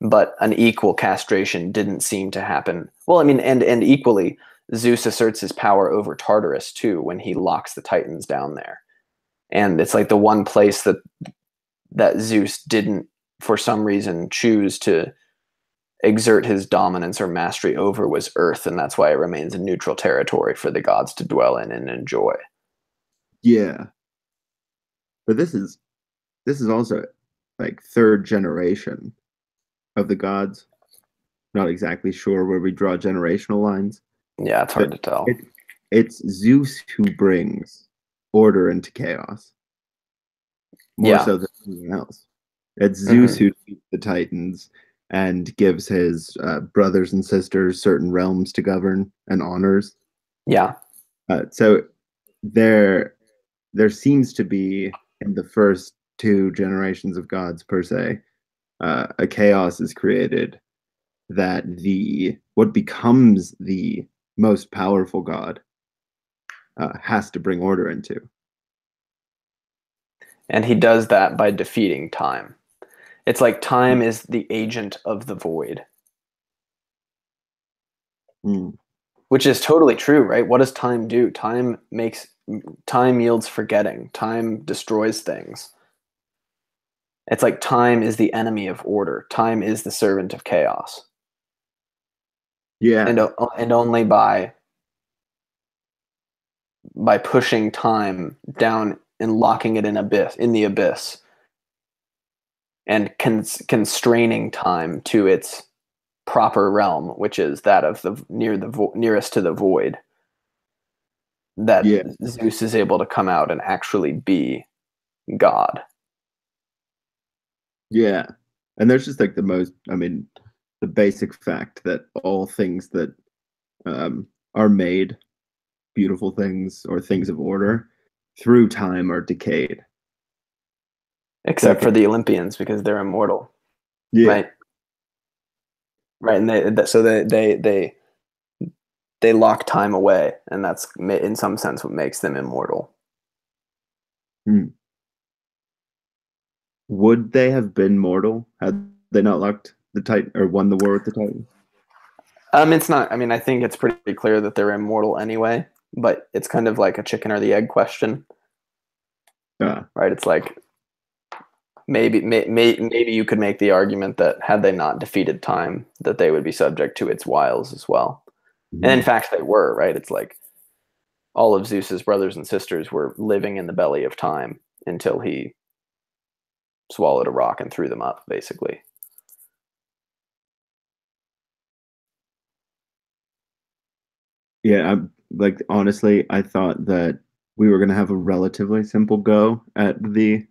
But an equal castration didn't seem to happen. Well, I mean, and equally, Zeus asserts his power over Tartarus too when he locks the Titans down there. And it's like the one place that Zeus didn't, for some reason, choose to exert his dominance or mastery over was Earth, and that's why it remains a neutral territory for the gods to dwell in and enjoy. Yeah, but this is also like third generation of the gods. Not exactly sure where we draw generational lines, Yeah, it's but hard to tell. it, it's Zeus who brings order into chaos more Yeah. so than anyone else. It's Zeus Hmm. who defeats the Titans and gives his brothers and sisters certain realms to govern and honors. Yeah. So there, there seems to be in the first two generations of gods per se, a chaos is created that the what becomes the most powerful god has to bring order into. And he does that by defeating time. It's like time is the agent of the void, Mm. which is totally true, right? What does time do? Time yields forgetting. Time destroys things. It's like time is the enemy of order. Time is the servant of chaos. Yeah, And only by pushing time down and locking it in the abyss and constraining time to its proper realm, which is that of the nearest to the void, that yeah, Zeus is able to come out and actually be God. yeah. And there's just like the most, I mean, the basic fact that all things that are made, beautiful things or things of order, through time are decayed. except Okay. for the Olympians because they're immortal, Yeah. right? Right, and so they lock time away, and that's in some sense what makes them immortal. Hmm. Would they have been mortal had they not locked the Titan or won the war with the Titans? It's not. I mean, I think it's pretty clear that they're immortal anyway, but it's kind of like a chicken or the egg question, Uh, right? It's like maybe you could make the argument that had they not defeated time, that they would be subject to its wiles as well. And in mhm. fact, they were, right? It's like all of Zeus's brothers and sisters were living in the belly of time until he swallowed a rock and threw them up, basically. Yeah, like honestly, I thought that we were gonna have a relatively simple go at the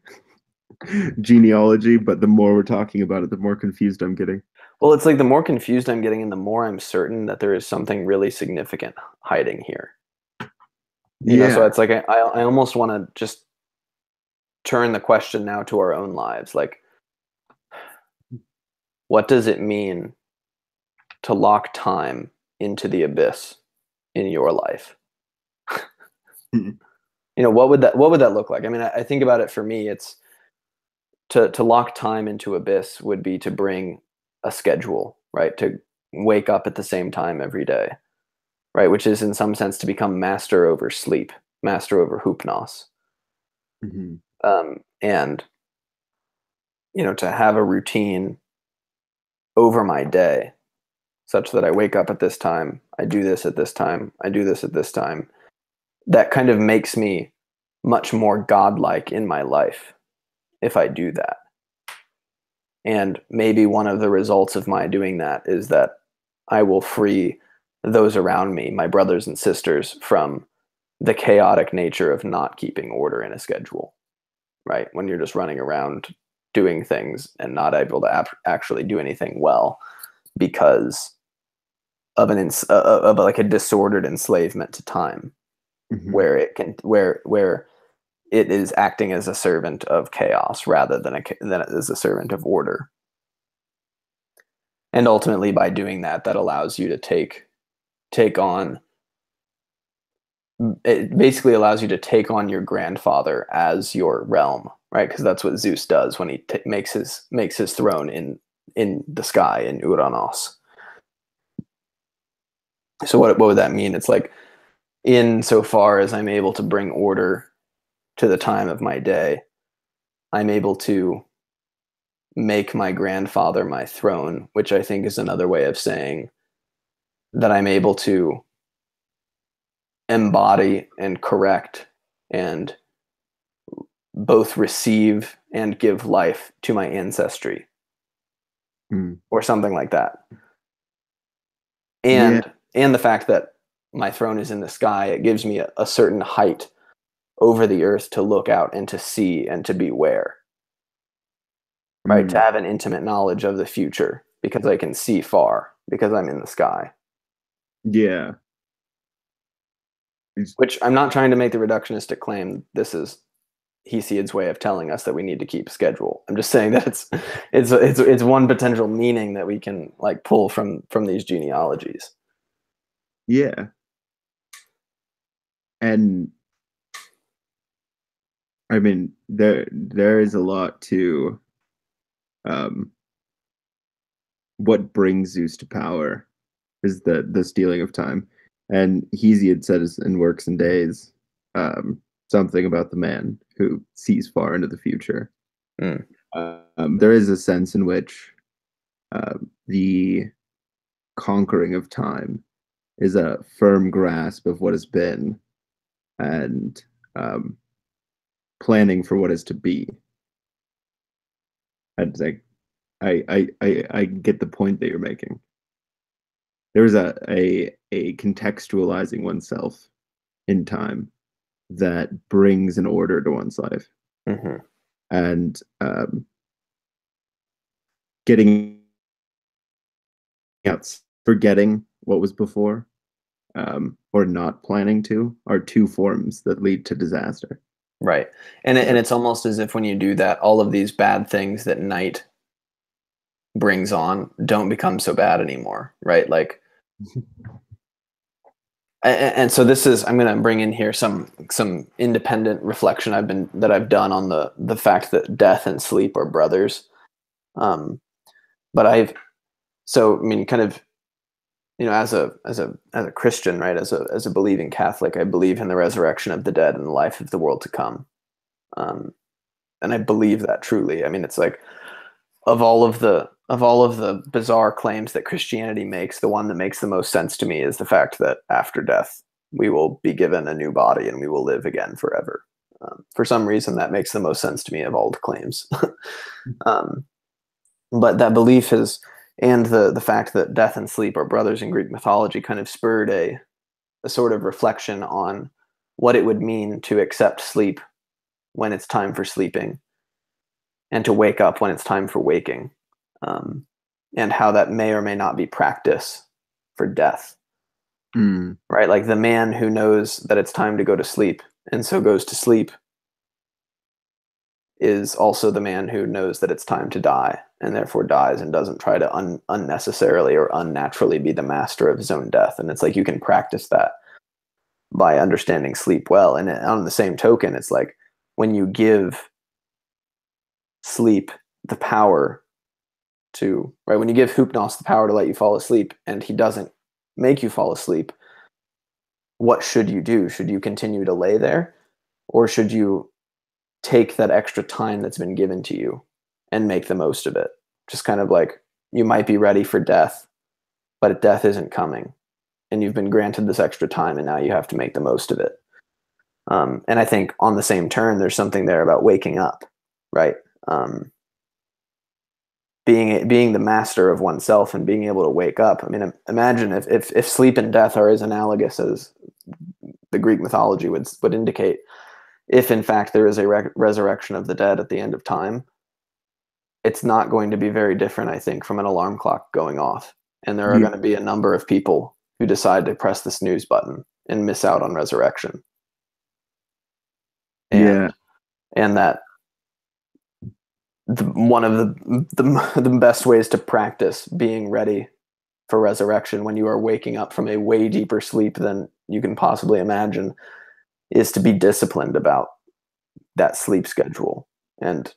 genealogy, but the more we're talking about it, the more confused I'm getting. Well, it's like the more confused I'm getting, and the more I'm certain that there is something really significant hiding here. So Yeah. it's like I almost want to just turn the question now to our own lives. Like, what does it mean to lock time into the abyss in your life? What would that look like? I mean, I think about it. For me, it's to lock time into abyss would be to bring a schedule, right? To wake up at the same time every day, right? Which is in some sense to become master over sleep, master over hypnos, Mhm. and to have a routine over my day such that I wake up at this time, I do this at this time, I do this at this time. That kind of makes me much more godlike in my life if I do that. And maybe one of the results of my doing that is that I will free those around me, my brothers and sisters, from the chaotic nature of not keeping order in a schedule, right? When you're just running around doing things and not able to actually do anything well because of like a disordered enslavement to time, Mhm. where it is acting as a servant of chaos rather than as a servant of order. And ultimately, by doing that, that allows you to take on. It basically allows you to take on your grandfather as your realm, right? Because that's what Zeus does when he makes his throne in the sky in Uranos. So what would that mean? It's like, insofar as I'm able to bring order to the time of my day, I'm able to make my grandfather my throne, which I think is another way of saying that I'm able to embody and correct and both receive and give life to my ancestry Mm. or something like that. Yeah. And the fact that my throne is in the sky, it gives me a certain height over the earth to look out and to see and to beware, right? To Mm. have an intimate knowledge of the future because I can see far because I'm in the sky. Yeah. It's- Which I'm not trying to make the reductionistic claim this is Hesiod's way of telling us that we need to keep schedule. I'm just saying that it's one potential meaning that we can like pull from these genealogies. yeah. And I mean, there is a lot to um, what brings Zeus to power is the stealing of time. And Hesiod says in Works and Days something about the man who sees far into the future. Mm. There is a sense in which the conquering of time is a firm grasp of what has been and um, planning for what is to be. I'd say I get the point that you're making. There's a contextualizing oneself in time that brings an order to one's life Hmm. and getting out, forgetting what was before, or not planning to, are two forms that lead to disaster. Right. And it's almost as if when you do that, all of these bad things that night brings on don't become so bad anymore, right? Like, and so this is, I'm going to bring in here some independent reflection I've done on the fact that death and sleep are brothers. Um, but I mean, kind of, as a Christian, right, as a believing Catholic, I believe in the resurrection of the dead and the life of the world to come. Um, and I believe that truly. I mean, it's like, of all of the bizarre claims that Christianity makes, the one that makes the most sense to me is the fact that after death we will be given a new body and we will live again forever. For some reason, that makes the most sense to me of all the claims. um, but that belief is, and the fact that death and sleep are brothers in Greek mythology, kind of spurred a sort of reflection on what it would mean to accept sleep when it's time for sleeping, and to wake up when it's time for waking, um, and how that may or may not be practice for death, Mm. right? Like the man who knows that it's time to go to sleep and so goes to sleep is also the man who knows that it's time to die and therefore dies and doesn't try to unnecessarily or unnaturally be the master of his own death. And it's like you can practice that by understanding sleep well. And on the same token, it's like when you give sleep the power to, right, when you give Hypnos the power to let you fall asleep and he doesn't make you fall asleep, what should you do? Should you continue to lay there, or should you take that extra time that's been given to you and make the most of it? Just kind of like, you might be ready for death, but death isn't coming and you've been granted this extra time and now you have to make the most of it. And I think on the same turn, there's something there about waking up, right? Being the master of oneself and being able to wake up. I mean, imagine if sleep and death are as analogous as the Greek mythology would indicate. If in fact there is a resurrection of the dead at the end of time, it's not going to be very different, I think, from an alarm clock going off. And there are Yeah. going to be a number of people who decide to press the snooze button and miss out on resurrection. Yeah. And that one of the best ways to practice being ready for resurrection when you are waking up from a way deeper sleep than you can possibly imagine is to be disciplined about that sleep schedule and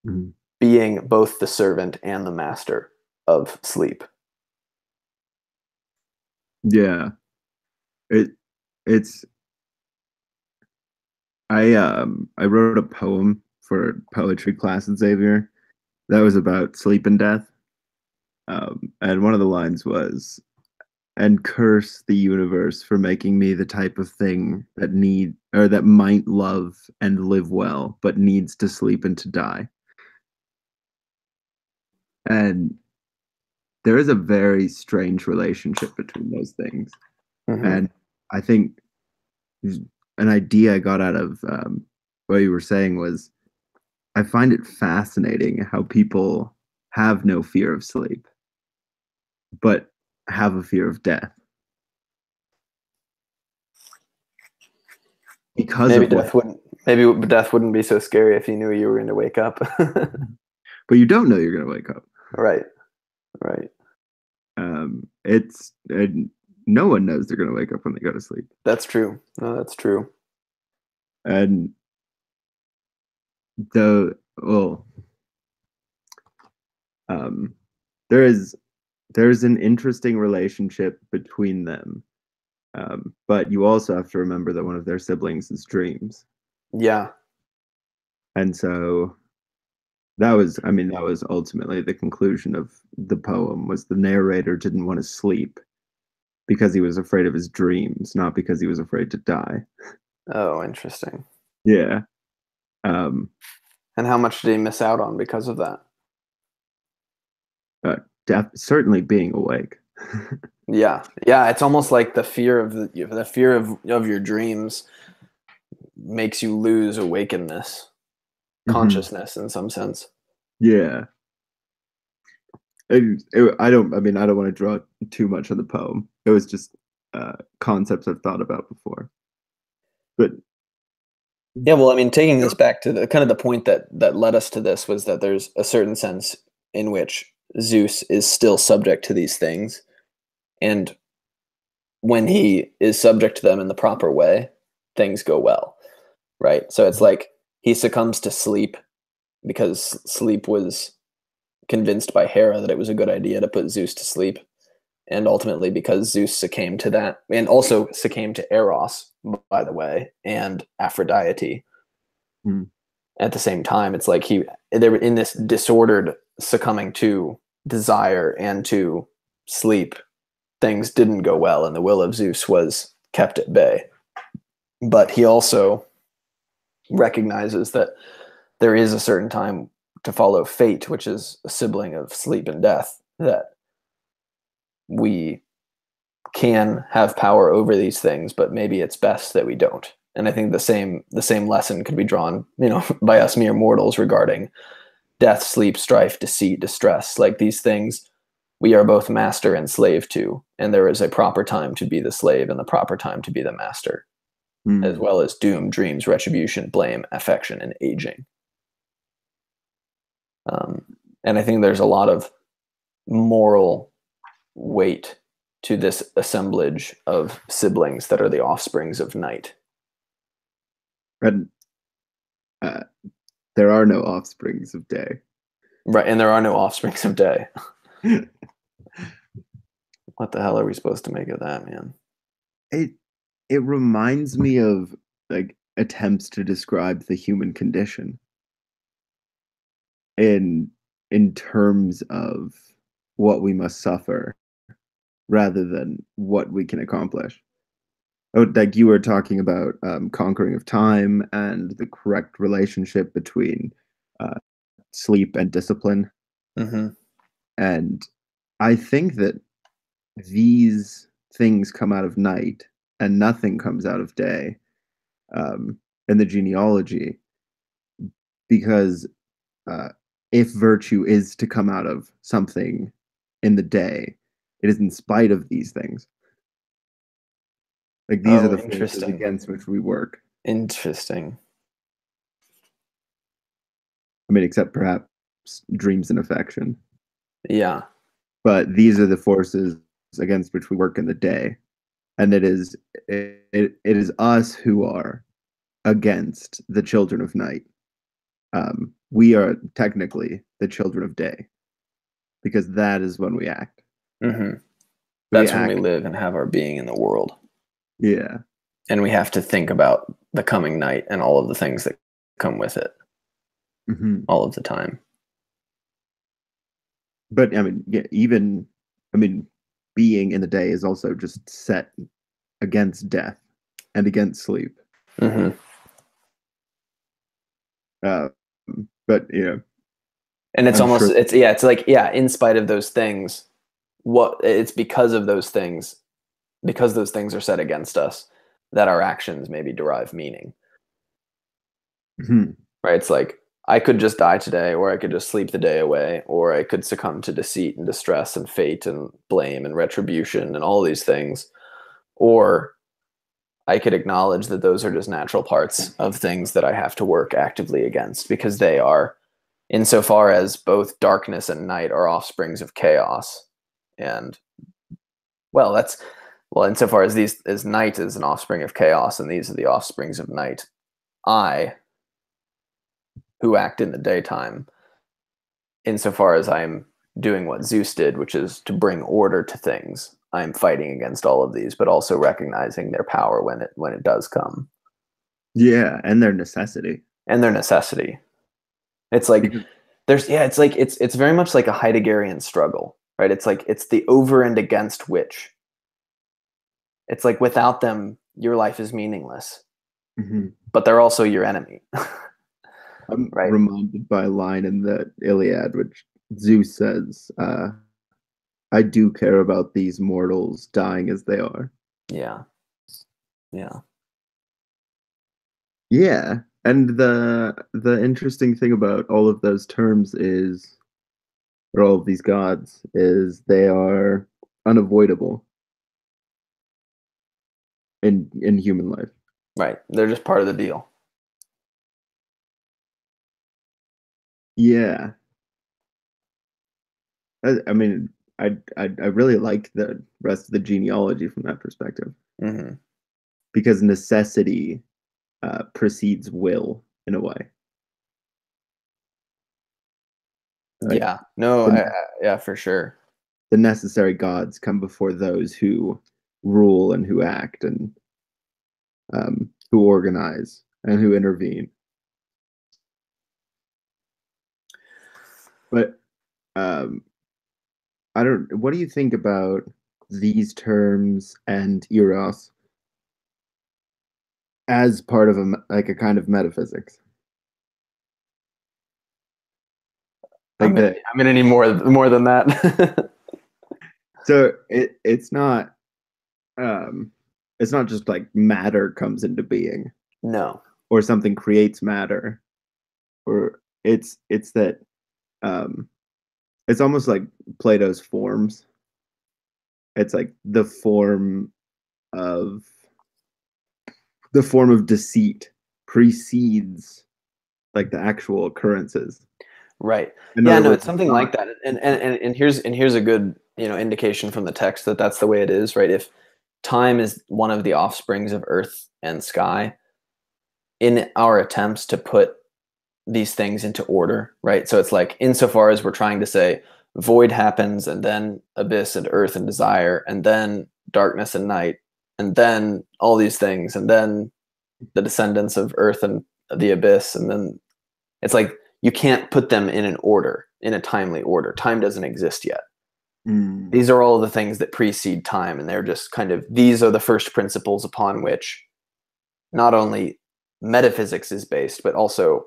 Mm. being both the servant and the master of sleep. Yeah. It it's I wrote a poem for poetry class at Xavier that was about sleep and death. And one of the lines was, "And curse the universe for making me the type of thing that might love and live well, but needs to sleep and to die." And there is a very strange relationship between those things. Mm-hmm. And I think an idea I got out of what you were saying was, I find it fascinating how people have no fear of sleep, but have a fear of death because Maybe of what. death wouldn't. Maybe death wouldn't be so scary if you knew you were going to wake up. But you don't know you're going to wake up. Right. Right. It's no one knows they're going to wake up when they go to sleep, That's true. No, that's true. and the well, um, there is there's an interesting relationship between them, but you also have to remember that one of their siblings is dreams, Yeah. and so that was ultimately the conclusion of the poem. Was the narrator didn't want to sleep because he was afraid of his dreams, not because he was afraid to die. Oh, interesting. Yeah. Um, And how much did he miss out on because of that? certainly being awake. Yeah. Yeah. It's almost like the fear of your dreams makes you lose awakeness, Mhm. consciousness in some sense. Yeah. I don't want to draw too much on the poem. It was just concepts I've thought about before. But Yeah, well, I mean, taking this back to the kind of the point that led us to this was that there's a certain sense in which Zeus is still subject to these things, and when he is subject to them in the proper way, things go well, right? So it's like he succumbs to sleep because sleep was convinced by Hera that it was a good idea to put Zeus to sleep, and ultimately because Zeus succumbed to that, and also succumbed to Eros, by the way, and Aphrodite Mm. at the same time. It's like they were in this disordered succumbing to desire and to sleep. Things didn't go well, and the will of Zeus was kept at bay. But he also recognizes that there is a certain time to follow fate, which is a sibling of sleep and death, that we can have power over these things, but maybe it's best that we don't. And I think the same lesson could be drawn, by us mere mortals regarding death, sleep, strife, deceit, distress. Like these things, we are both master and slave to, and there is a proper time to be the slave and the proper time to be the master, as Mm. well as doom, dreams, retribution, blame, affection, and aging. Um, and I think there's a lot of moral weight to this assemblage of siblings that are the offsprings of night. And uh, there are no offsprings of day. Right, and there are no offsprings of day. What the hell are we supposed to make of that, man? it it reminds me of like attempts to describe the human condition in terms of what we must suffer rather than what we can accomplish. Oh, like you were talking about conquering of time and the correct relationship between uh, sleep and discipline. Mm-hmm. And I think that these things come out of night and nothing comes out of day in the genealogy because uh, if virtue is to come out of something in the day, it is in spite of these things. Like these are Oh, the forces interesting. against which we work. Interesting. I mean, except perhaps dreams and affection. Yeah. But these are the forces against which we work in the day. And it is us who are against the children of night. We are technically the children of day because that is when we act. Mm-hmm. We That's when we act, live and have our being in the world. yeah. And we have to think about the coming night and all of the things that come with it Hmm. all of the time. But I mean, yeah, even I mean, being in the day is also just set against death and against sleep. Mm-hmm. Uh, but yeah, And it's I'm almost, sure. it's, yeah, it's like, yeah, in spite of those things, it's because of those things, because those things are set against us, that our actions maybe derive meaning, Mhm. right? It's like, I could just die today, or I could just sleep the day away, or I could succumb to deceit and distress and fate and blame and retribution and all these things. Or I could acknowledge that those are just natural parts of things that I have to work actively against because they are, insofar as both darkness and night are offsprings of chaos. And well, insofar as these as night is an offspring of chaos and these are the offsprings of night, I, who act in the daytime, insofar as I'm doing what Zeus did, which is to bring order to things, I'm fighting against all of these, but also recognizing their power when it does come Yeah, and their necessity. and their necessity. It's like Because it's very much like a Heideggerian struggle, right? It's like it's the over and against which. It's like without them, your life is meaningless, mhm. but they're also your enemy, I'm right? reminded by a line in the Iliad, which Zeus says, "I do care about these mortals dying as they are." Yeah, yeah. Yeah, and the interesting thing about all of those terms is, or all of these gods, is they are unavoidable in human life. Right. They're just part of the deal. Yeah. I mean, I really like the rest of the genealogy from that perspective Hmm. because necessity precedes will in a way. Like Yeah, no, the, yeah, for sure. the necessary gods come before those who rule and who act and who organize and who intervene. But um, I don't. What do you think about these terms and eros as part of like a kind of metaphysics? Like the I'm gonna need more than that. so um it's not just like matter comes into being No. or something creates matter or it's that um it's almost like Plato's forms. It's like of the form of deceit precedes like the actual occurrences. Right. In Yeah, other no, words, it's it's something like not. that. And here's a good, indication from the text that that's the way it is, right? If time is one of the offsprings of earth and sky, in our attempts to put these things into order, right? So it's like insofar as we're trying to say void happens and then abyss and earth and desire and then darkness and night and then all these things and then the descendants of earth and the abyss and then it's like you can't put them in an order, in a timely order. Time doesn't exist yet. Mm, These are all the things that precede time, and they're just kind of these are the first principles upon which not only metaphysics is based, but also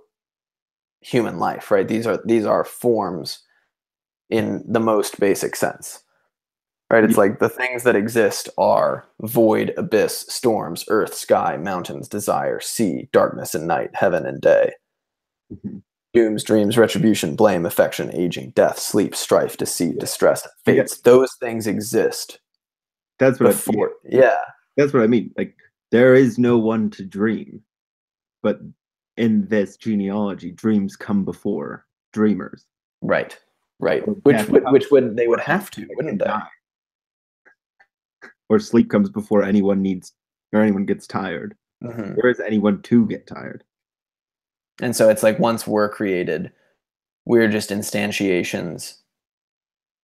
human life, right? These are forms in the most basic sense. Right? It's yeah. like the things that exist are void, abyss, storms, earth, sky, mountains, desire, sea, darkness and night, heaven and day. Mhm. Dooms, dreams, retribution, blame, affection, aging, death, sleep, strife, deceit, Yeah. distress, and I get fates. Those things exist that's what I yeah, before. Yeah, that's what I mean. Like there is no one to dream, but in this genealogy, dreams come before dreamers. right, right. Or Which death would comes which would they would before have anyone to, that wouldn't can they? die. Or sleep comes before anyone needs or anyone gets tired. Hmm. Where is anyone to get tired? And so it's like once we're created, we're just instantiations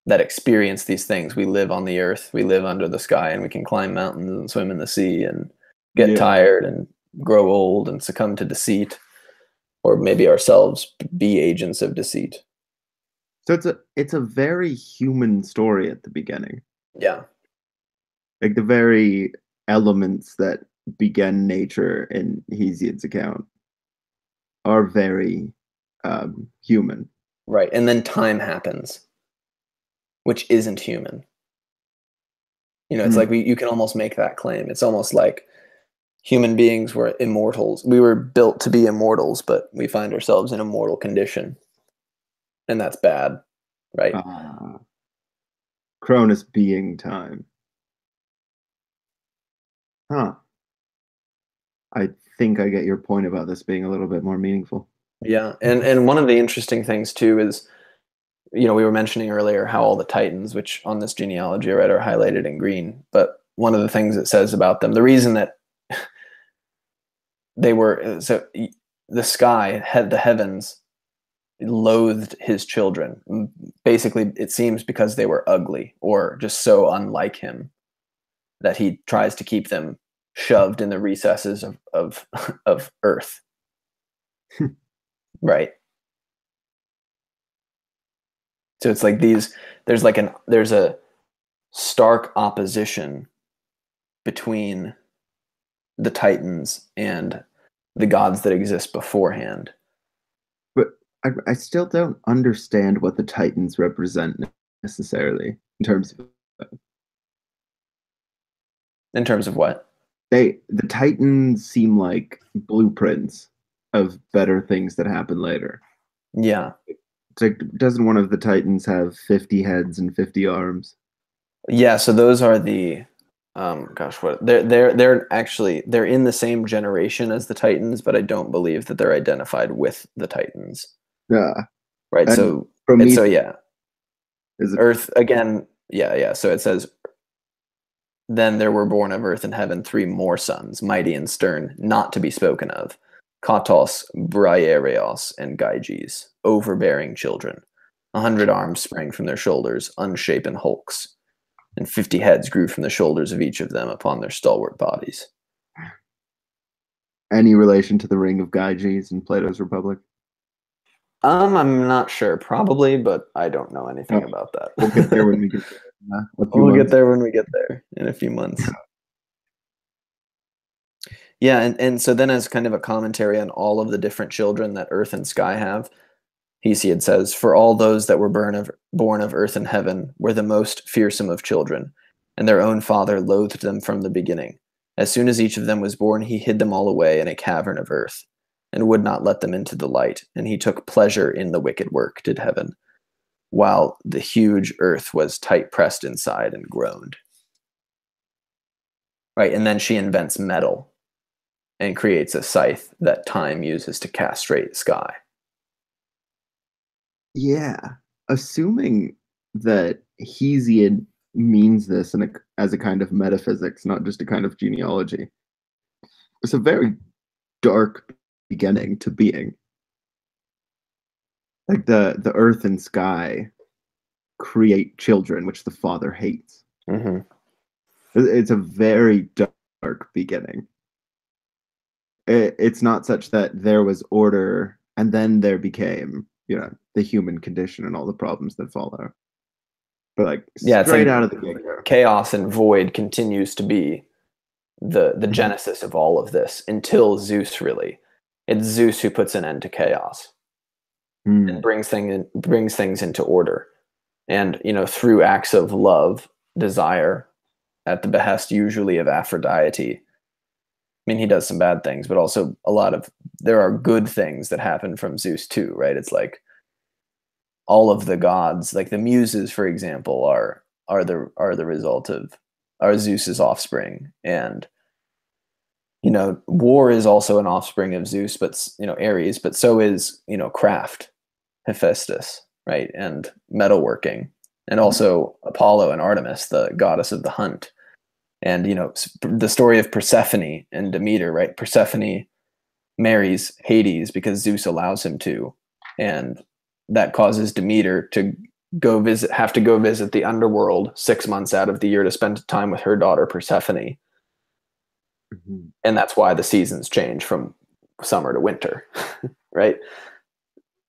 that experience these things. We live on the earth, we live under the sky, and we can climb mountains and swim in the sea and get Yeah. tired and grow old and succumb to deceit, or maybe ourselves be agents of deceit. So it's a very human story at the beginning. Yeah. Like the very elements that began nature in Hesiod's account are very human. Right. And then time happens, which isn't human. It's Mm. like you can almost make that claim. It's almost like human beings were immortals. We were built to be immortals, but we find ourselves in a mortal condition, and that's bad, right? Uh, Cronus being time. Huh. I think I get your point about this being a little bit more meaningful. Yeah. And one of the interesting things too is, we were mentioning earlier how all the Titans, which on this genealogy I read are highlighted in green, but one of the things it says about them, the reason that they were so the sky had the heavens loathed his children. Basically, it seems because they were ugly or just so unlike him that he tries to keep them shoved in the recesses of of earth, right? So it's like there's a stark opposition between the Titans and the gods that exist beforehand. But I still don't understand what the Titans represent necessarily in terms of In terms of what? the Titans seem like blueprints of better things that happen later. Yeah. It's like doesn't one of the Titans have 50 heads and 50 arms? Yeah, so those are the gosh, what they're actually they're in the same generation as the Titans, but I don't believe that they're identified with the Titans. Yeah. right? And So Prometheus yeah, is it? Earth again. Yeah. So it says, then there were born of Earth and Heaven 3 more sons, mighty and stern, not to be spoken of, Katos, Briareos, and Gyges, overbearing children. 100 arms sprang from their shoulders, unshapen hulks, and 50 heads grew from the shoulders of each of them upon their stalwart bodies. Any relation to the Ring of Gyges in Plato's Republic? I'm not sure, probably, but I don't know Oh, anything about that. we'll get there when we get there in a few We'll get months. there when we get there in a few months. Yeah, and so then as kind of a commentary on all of the different children that earth and sky have, Hesiod says, for all those that were born of earth and heaven were the most fearsome of children, and their own father loathed them from the beginning. As soon as each of them was born, he hid them all away in a cavern of earth, and would not let them into the light, and he took pleasure in the wicked work, did heaven, while the huge earth was tight pressed inside and groaned. Right, and then she invents metal and creates a scythe that time uses to castrate sky. Yeah, assuming that Hesiod means this as a kind of metaphysics, not just a kind of genealogy. It's a very dark beginning to being. Like the earth and sky create children, which the father hates. Mm-hmm. It's a very dark beginning. It's not such that there was order and then there became, the human condition and all the problems that follow. But like Yeah, straight out of the get-go. Chaos and void continues to be the genesis of all of this until Zeus really. It's Zeus who puts an end to chaos and brings things into order. And, through acts of love, desire, at the behest usually of Aphrodite. I mean, he does some bad things, but also there are good things that happen from Zeus too, right? It's like all of the gods, like the Muses, for example, are the result of Zeus's offspring. And war is also an offspring of Zeus, but Ares, but so is craft, Hephaestus, right, and metalworking, and also Apollo and Artemis, the goddess of the hunt. And the story of Persephone and Demeter, right? Persephone marries Hades because Zeus allows him to, and that causes Demeter to have to go visit the underworld 6 months out of the year to spend time with her daughter Persephone. Mm-hmm. And that's why the seasons change from summer to winter, right?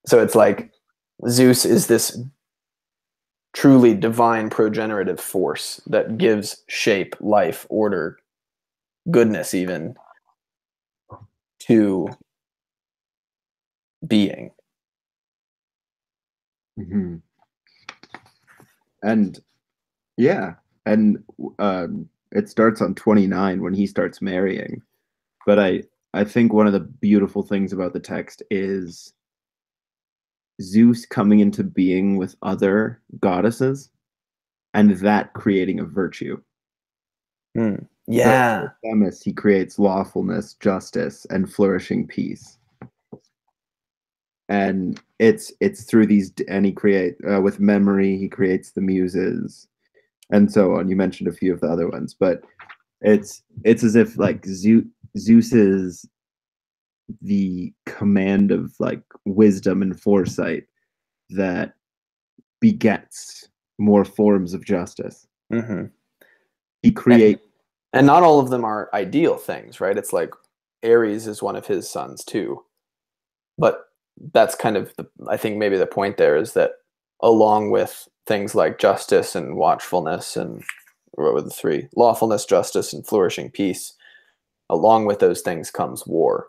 So it's like Zeus is this truly divine progenerative force that gives shape, life, order, goodness even to being. Mm-hmm. And yeah, and it starts on 29 when he starts marrying. But I think one of the beautiful things about the text is Zeus coming into being with other goddesses and that creating a virtue. Yeah. For Themis, he creates lawfulness, justice, and flourishing peace. And it's through these, and he with memory, he creates the muses and so on. You mentioned a few of the other ones, but it's as if like Zeus is the command of like wisdom and foresight that begets more forms of justice. Mm-hmm. He creates, and not all of them are ideal things, right? It's like Ares is one of his sons too, but that's kind of I think maybe the point there is that along with things like justice and watchfulness and what were the 3? Lawfulness, justice, and flourishing peace. Along with those things comes war.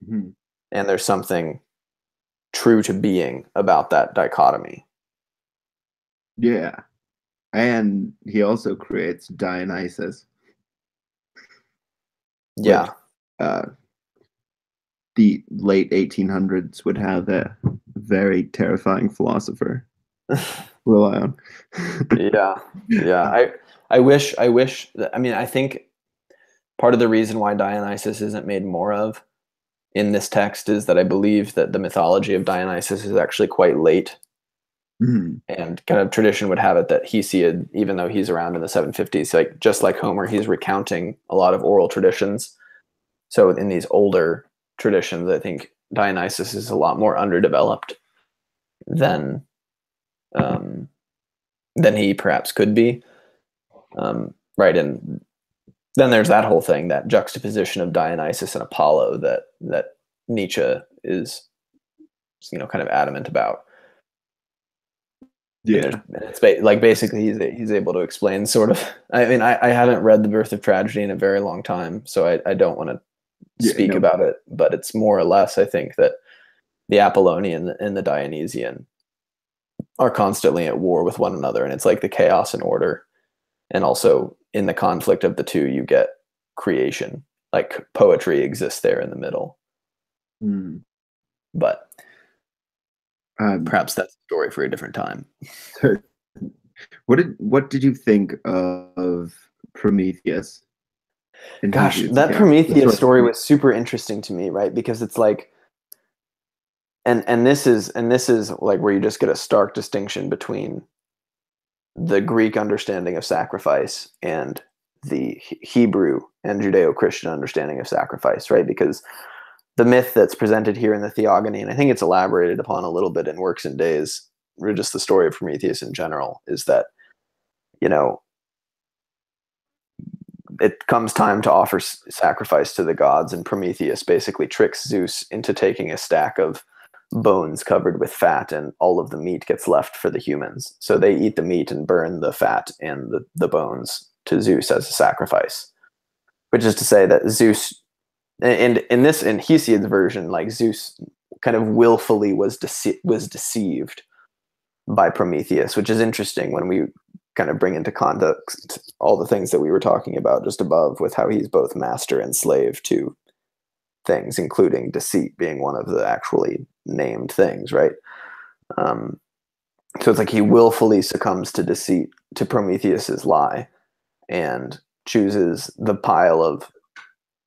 Mm-hmm. And there's something true to being about that dichotomy. Yeah. And he also creates Dionysus. Yeah. Which, the late 1800s would have a very terrifying philosopher rely on. Yeah. I wish that, I mean, I think part of the reason why Dionysus isn't made more of in this text is that I believe that the mythology of Dionysus is actually quite late. Mhm. And kind of tradition would have it that Hesiod, even though he's around in the 750s, like just like Homer, he's recounting a lot of oral traditions. So in these older traditions, I think Dionysus is a lot more underdeveloped than um, than he perhaps could be. Right, and then there's that whole thing, that juxtaposition of Dionysus and Apollo that Nietzsche is, kind of adamant about. And Yeah. it's like basically he's able to explain sort of. I mean, I haven't read The Birth of Tragedy in a very long time, so I don't want to Yeah. speak No. about it. But it's more or less, I think, that the Apollonian and the Dionysian are constantly at war with one another, and it's like the chaos and order. And also in the conflict of the two, you get creation. Like poetry exists there in the middle. Mm. But Um, perhaps that's a story for a different time. so what did you think of Prometheus in Gosh, Hesiod's that account? The Prometheus story. story was super interesting to me, right? Because it's like, and this is like where you just get a stark distinction between the Greek understanding of sacrifice and the Hebrew and Judeo-Christian understanding of sacrifice, right? Because the myth that's presented here in the Theogony, and I think it's elaborated upon a little bit in Works and Days, or just the story of Prometheus in general, is that, you know, it comes time to offer sacrifice to the gods, and Prometheus basically tricks Zeus into taking a stack of bones covered with fat, and all of the meat gets left for the humans. So they eat the meat and burn the fat and the bones to Zeus as a sacrifice, which is to say that Zeus, and in Hesiod's version, like Zeus kind of willfully was deceived by Prometheus, which is interesting when we kind of bring into context all the things that we were talking about just above, with how he's both master and slave to things, including deceit being one of the actually named things, right? So it's like he willfully succumbs to deceit, to Prometheus's lie, and chooses the pile of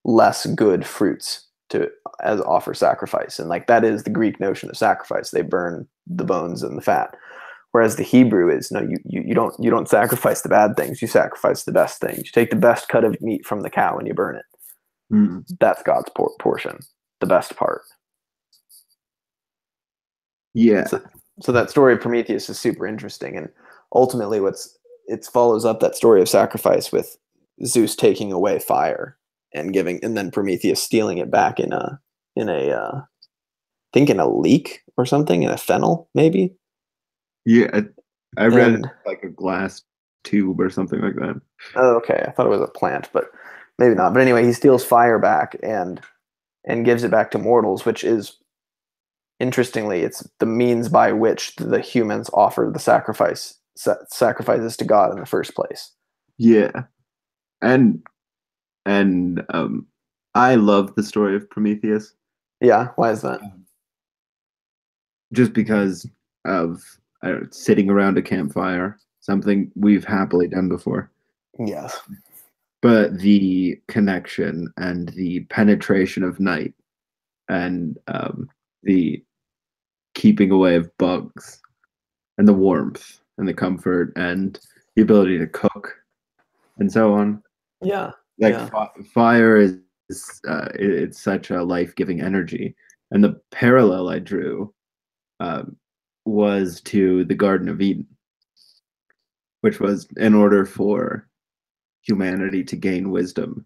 less good fruits to as offer sacrifice. And like that is the Greek notion of sacrifice. They burn the bones and the fat. Whereas the Hebrew is, no, you don't sacrifice the bad things, you sacrifice the best things. You take the best cut of meat from the cow and you burn it. Mm. That's God's portion, the best part. Yeah. So that story of Prometheus is super interesting, and ultimately it follows up that story of sacrifice with Zeus taking away fire and then Prometheus stealing it back in a I think in a leak or something, in a fennel maybe. Yeah. I read it And like a glass tube or something like that. oh, okay, I thought it was a plant, but maybe not. But anyway, he steals fire back and gives it back to mortals, which is, interestingly, it's the means by which the humans offer the sacrifices to God in the first place. Yeah. And I love the story of Prometheus Yeah, why is that? just because of sitting around a campfire, something we've happily done before. Yes. But the connection and the penetration of night and the keeping away of bugs and the warmth and the comfort and the ability to cook and so on. Yeah. Like Yeah. fire is it's such a life-giving energy. And the parallel I drew was to the Garden of Eden, which was in order for humanity to gain wisdom,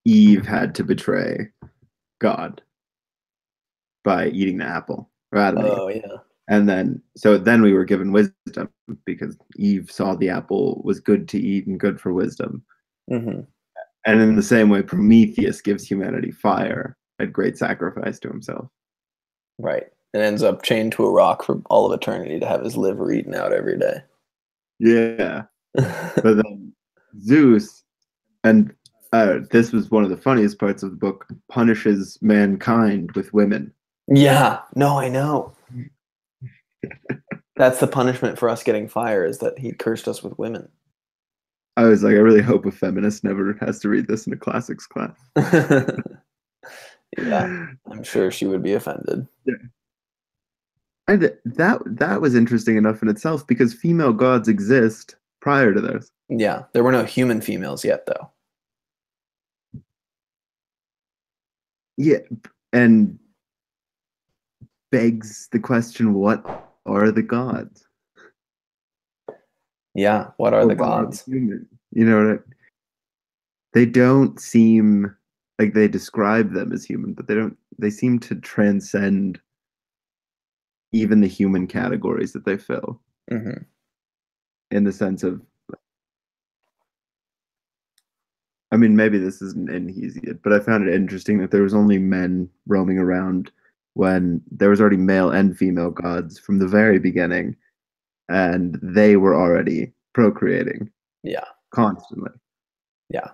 Eve had to betray God by eating the apple, or Adam and Eve. Oh, yeah. And then we were given wisdom because Eve saw the apple was good to eat and good for wisdom. Mm-hmm. And in the same way, Prometheus gives humanity fire at great sacrifice to himself. Right. And ends up chained to a rock for all of eternity to have his liver eaten out every day. Yeah. But then Zeus, and this was one of the funniest parts of the book, punishes mankind with women. Yeah. No, I know. That's the punishment for us getting fire, is that he cursed us with women. I was like, I really hope a feminist never has to read this in a classics class. Yeah, I'm sure she would be offended. That was interesting enough in itself because female gods exist prior to this. Yeah, there were no human females yet, though. Yeah, and begs the question, what are the gods? Yeah, what are Or the what are the gods? humans? You know, they don't seem like they describe them as human, but they seem to transcend even the human categories that they fill Hmm. in the sense of, I mean, maybe this isn't in Hesiod, but I found it interesting that there was only men roaming around when there was already male and female gods from the very beginning, and they were already procreating Yeah, constantly. yeah.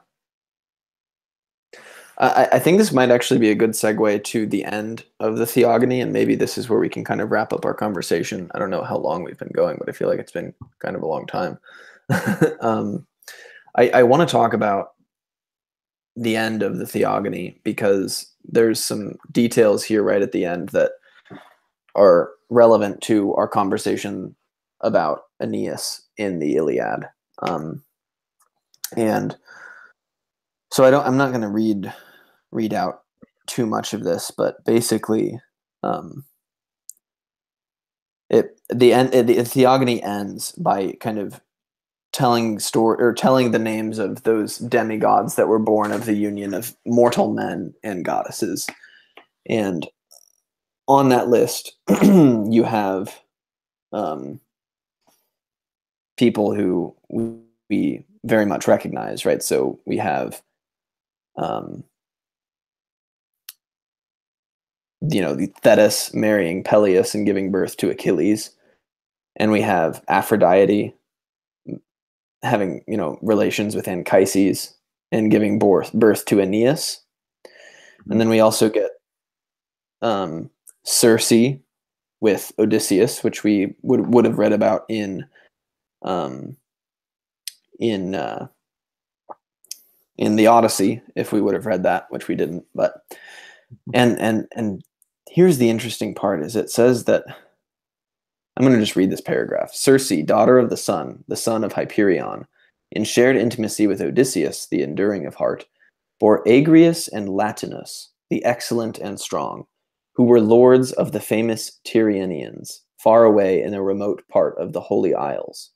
I think this might actually be a good segue to the end of the Theogony, and maybe this is where we can kind of wrap up our conversation. I don't know how long we've been going, but I feel like it's been kind of a long time. um, I want to talk about the end of the Theogony because there's some details here right at the end that are relevant to our conversation about Aeneas in the Iliad. Um, and so I'm not going to read out too much of this, but basically, um, the Theogony ends by kind of telling the names of those demigods that were born of the union of mortal men and goddesses. And on that list, you have um, people who we very much recognize, right? So we have, um, the Thetis marrying Peleus and giving birth to Achilles, and we have Aphrodite having relations with Anchises and giving birth to Aeneas, and then we also get um, Circe with Odysseus, which we would have read about um, in uh, in the Odyssey if we would have read that, which we didn't. But and here's the interesting part: is it says that I'm going to just read this paragraph. Circe, daughter of the son of Hyperion, in shared intimacy with Odysseus, the enduring of heart, bore Agrius and Latinus, the excellent and strong, who were lords of the famous Tyrrhenians, far away in a remote part of the Holy Isles.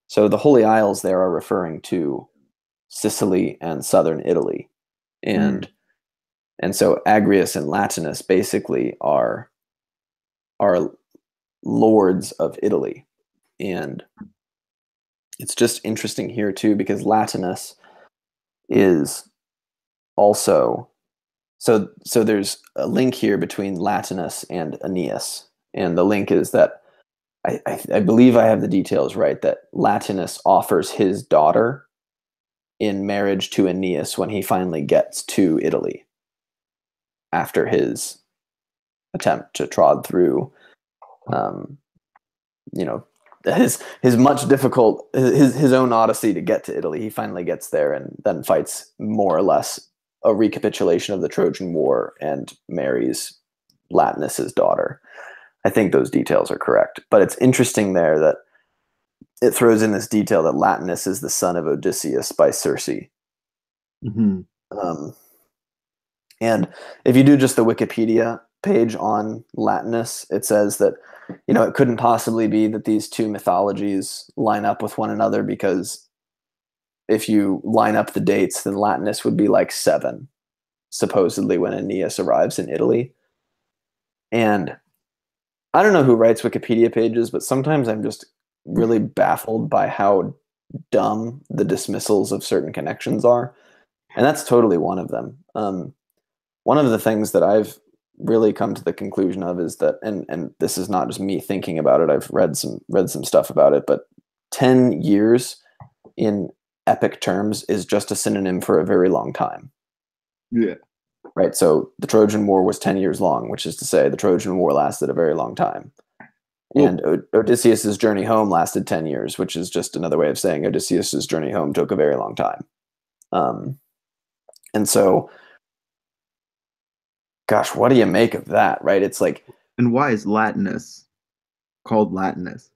So the Holy Isles there are referring to Sicily and southern Italy. Mm. And and so Agrius and Latinus basically are lords of Italy. And it's just interesting here too because Latinus is also so there's a link here between Latinus and Aeneas. And the link is that I believe I have the details right that Latinus offers his daughter in marriage to Aeneas when he finally gets to Italy after his attempt to trod through um, you know his much difficult his own odyssey to get to Italy. He finally gets there and then fights more or less a recapitulation of the Trojan War and marries Latinus's daughter. I think those details are correct, but it's interesting there that it throws in this detail that Latinus is the son of Odysseus by Circe. Mm-hmm. Um, and if you do just the Wikipedia page on Latinus, it says that it couldn't possibly be that these two mythologies line up with one another because if you line up the dates, then Latinus would be like 7, supposedly, when Aeneas arrives in Italy. And I don't know who writes Wikipedia pages, but sometimes I'm just really baffled by how dumb the dismissals of certain connections are. And that's totally one of them. One of the things that I've really come to the conclusion of is that, and this is not just me thinking about it, I've read some stuff about it, but 10 years in epic terms is just a synonym for a very long time. Yeah. Right. So the Trojan War was 10 years long, which is to say the Trojan War lasted a very long time. Well, And Odysseus's journey home lasted 10 years, which is just another way of saying Odysseus's journey home took a very long time. And so Gosh, what do you make of that, right? It's like, And why is Latinus called Latinus?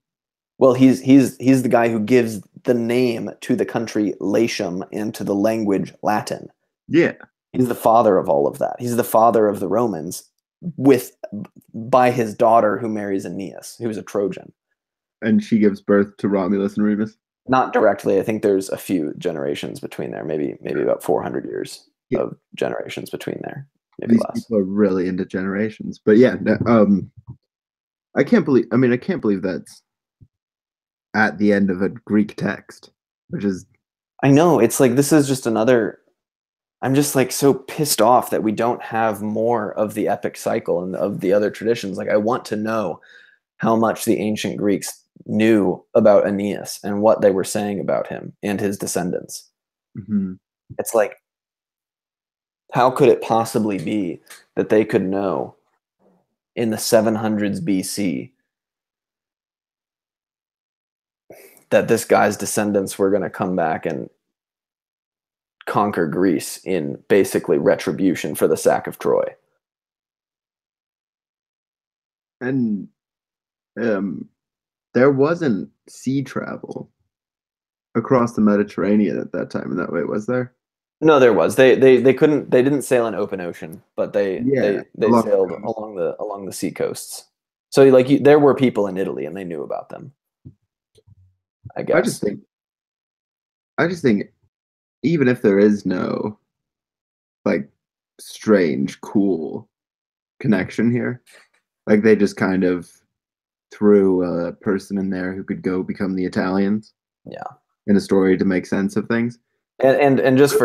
well, he's the guy who gives the name to the country Latium and to the language Latin. Yeah, He's the father of all of that. He's the father of the Romans with by his daughter who marries Aeneas, who's a Trojan. and she gives birth to Romulus and Remus. Not directly. I think there's a few generations between there, maybe about 400 years Yeah, of generations between there, maybe these less. people are really into generations. But yeah, I can't believe. I mean, I can't believe that's at the end of a Greek text, which is I know, it's like this is just another. I'm just like so pissed off that we don't have more of the epic cycle and of the other traditions. Like I want to know how much the ancient Greeks knew about Aeneas and what they were saying about him and his descendants. mhm. It's like, how could it possibly be that they could know in the 700s BC that this guy's descendants were going to come back and conquer Greece in basically retribution for the sack of Troy? And um, there wasn't sea travel across the Mediterranean at that time in that way, was there? No, there was. They couldn't they didn't sail in open ocean, but Yeah, they along the sailed coast. along the sea coasts. So like there were people in Italy and they knew about them, I I just guess. think, I just think, even if there is no like strange, cool connection here, like they just kind of threw a person in there who could go become the Italians Yeah. in a story to make sense of things. And just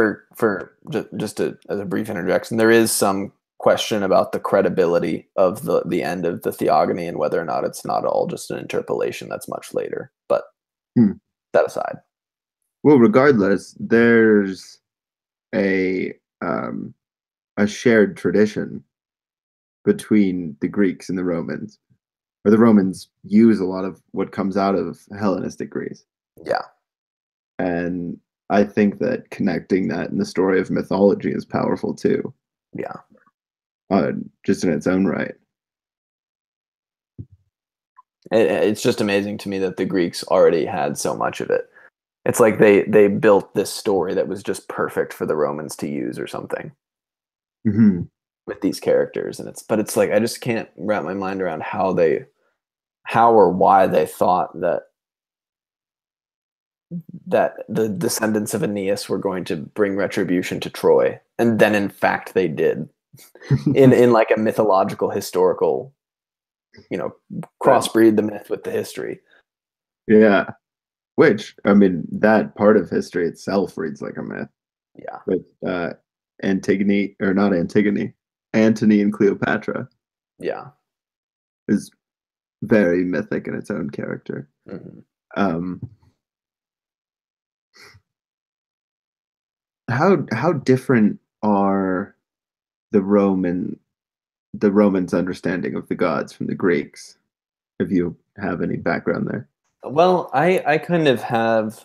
as a brief interjection, there is some question about the credibility of the end of the Theogony and whether or not it's not all just an interpolation that's much later. But Hmm. that aside, Well, regardless, there's a um, a shared tradition between the Greeks and the Romans, or the Romans use a lot of what comes out of Hellenistic Greece. yeah, And I think that connecting that in the story of mythology is powerful too, yeah. uh, just in its own right. It's just amazing to me that the Greeks already had so much of it. It's like they built this story that was just perfect for the Romans to use or something Hmm. with these characters, and it's like I just can't wrap my mind around how or why they thought that the descendants of Aeneas were going to bring retribution to Troy, and then in fact they did in like a mythological historical, you know, Right. crossbreed the myth with the history. Yeah. Which, I mean, that part of history itself reads like a myth. Yeah, But Antigone, or not Antigone, Antony and Cleopatra yeah. is very mythic in its own character. Hmm. Um, how different are the Roman the Romans' understanding of the gods from the Greeks? If you have any background there. Well, I kind of have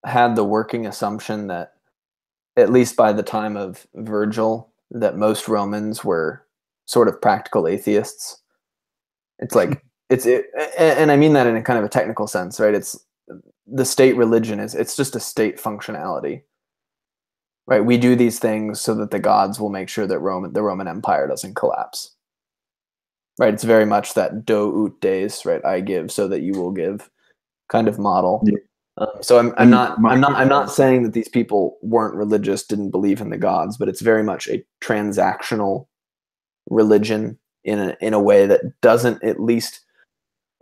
had the working assumption that at least by the time of Virgil, that most Romans were sort of practical atheists. It's like and I mean that in a kind of a technical sense, right? It's the state religion is it's just a state functionality, right? We do these things so that the gods will make sure that the Roman Empire doesn't collapse, right? It's very much that do ut des, right? I give so that you will give kind of model. Yeah. So And I'm Machiavelli. not saying that these people weren't religious, didn't believe in the gods, but it's very much a transactional religion in a way that doesn't at least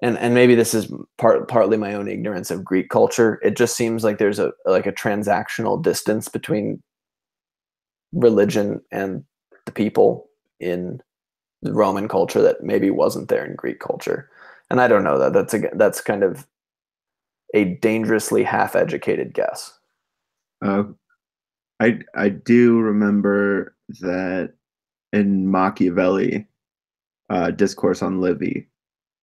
and maybe this is partly my own ignorance of Greek culture. It just seems like there's a like a transactional distance between religion and the people in the Roman culture that maybe wasn't there in Greek culture. And I don't know that that's kind of a dangerously half-educated guess. Uh, I do remember that in Machiavelli, Discourse on Livy,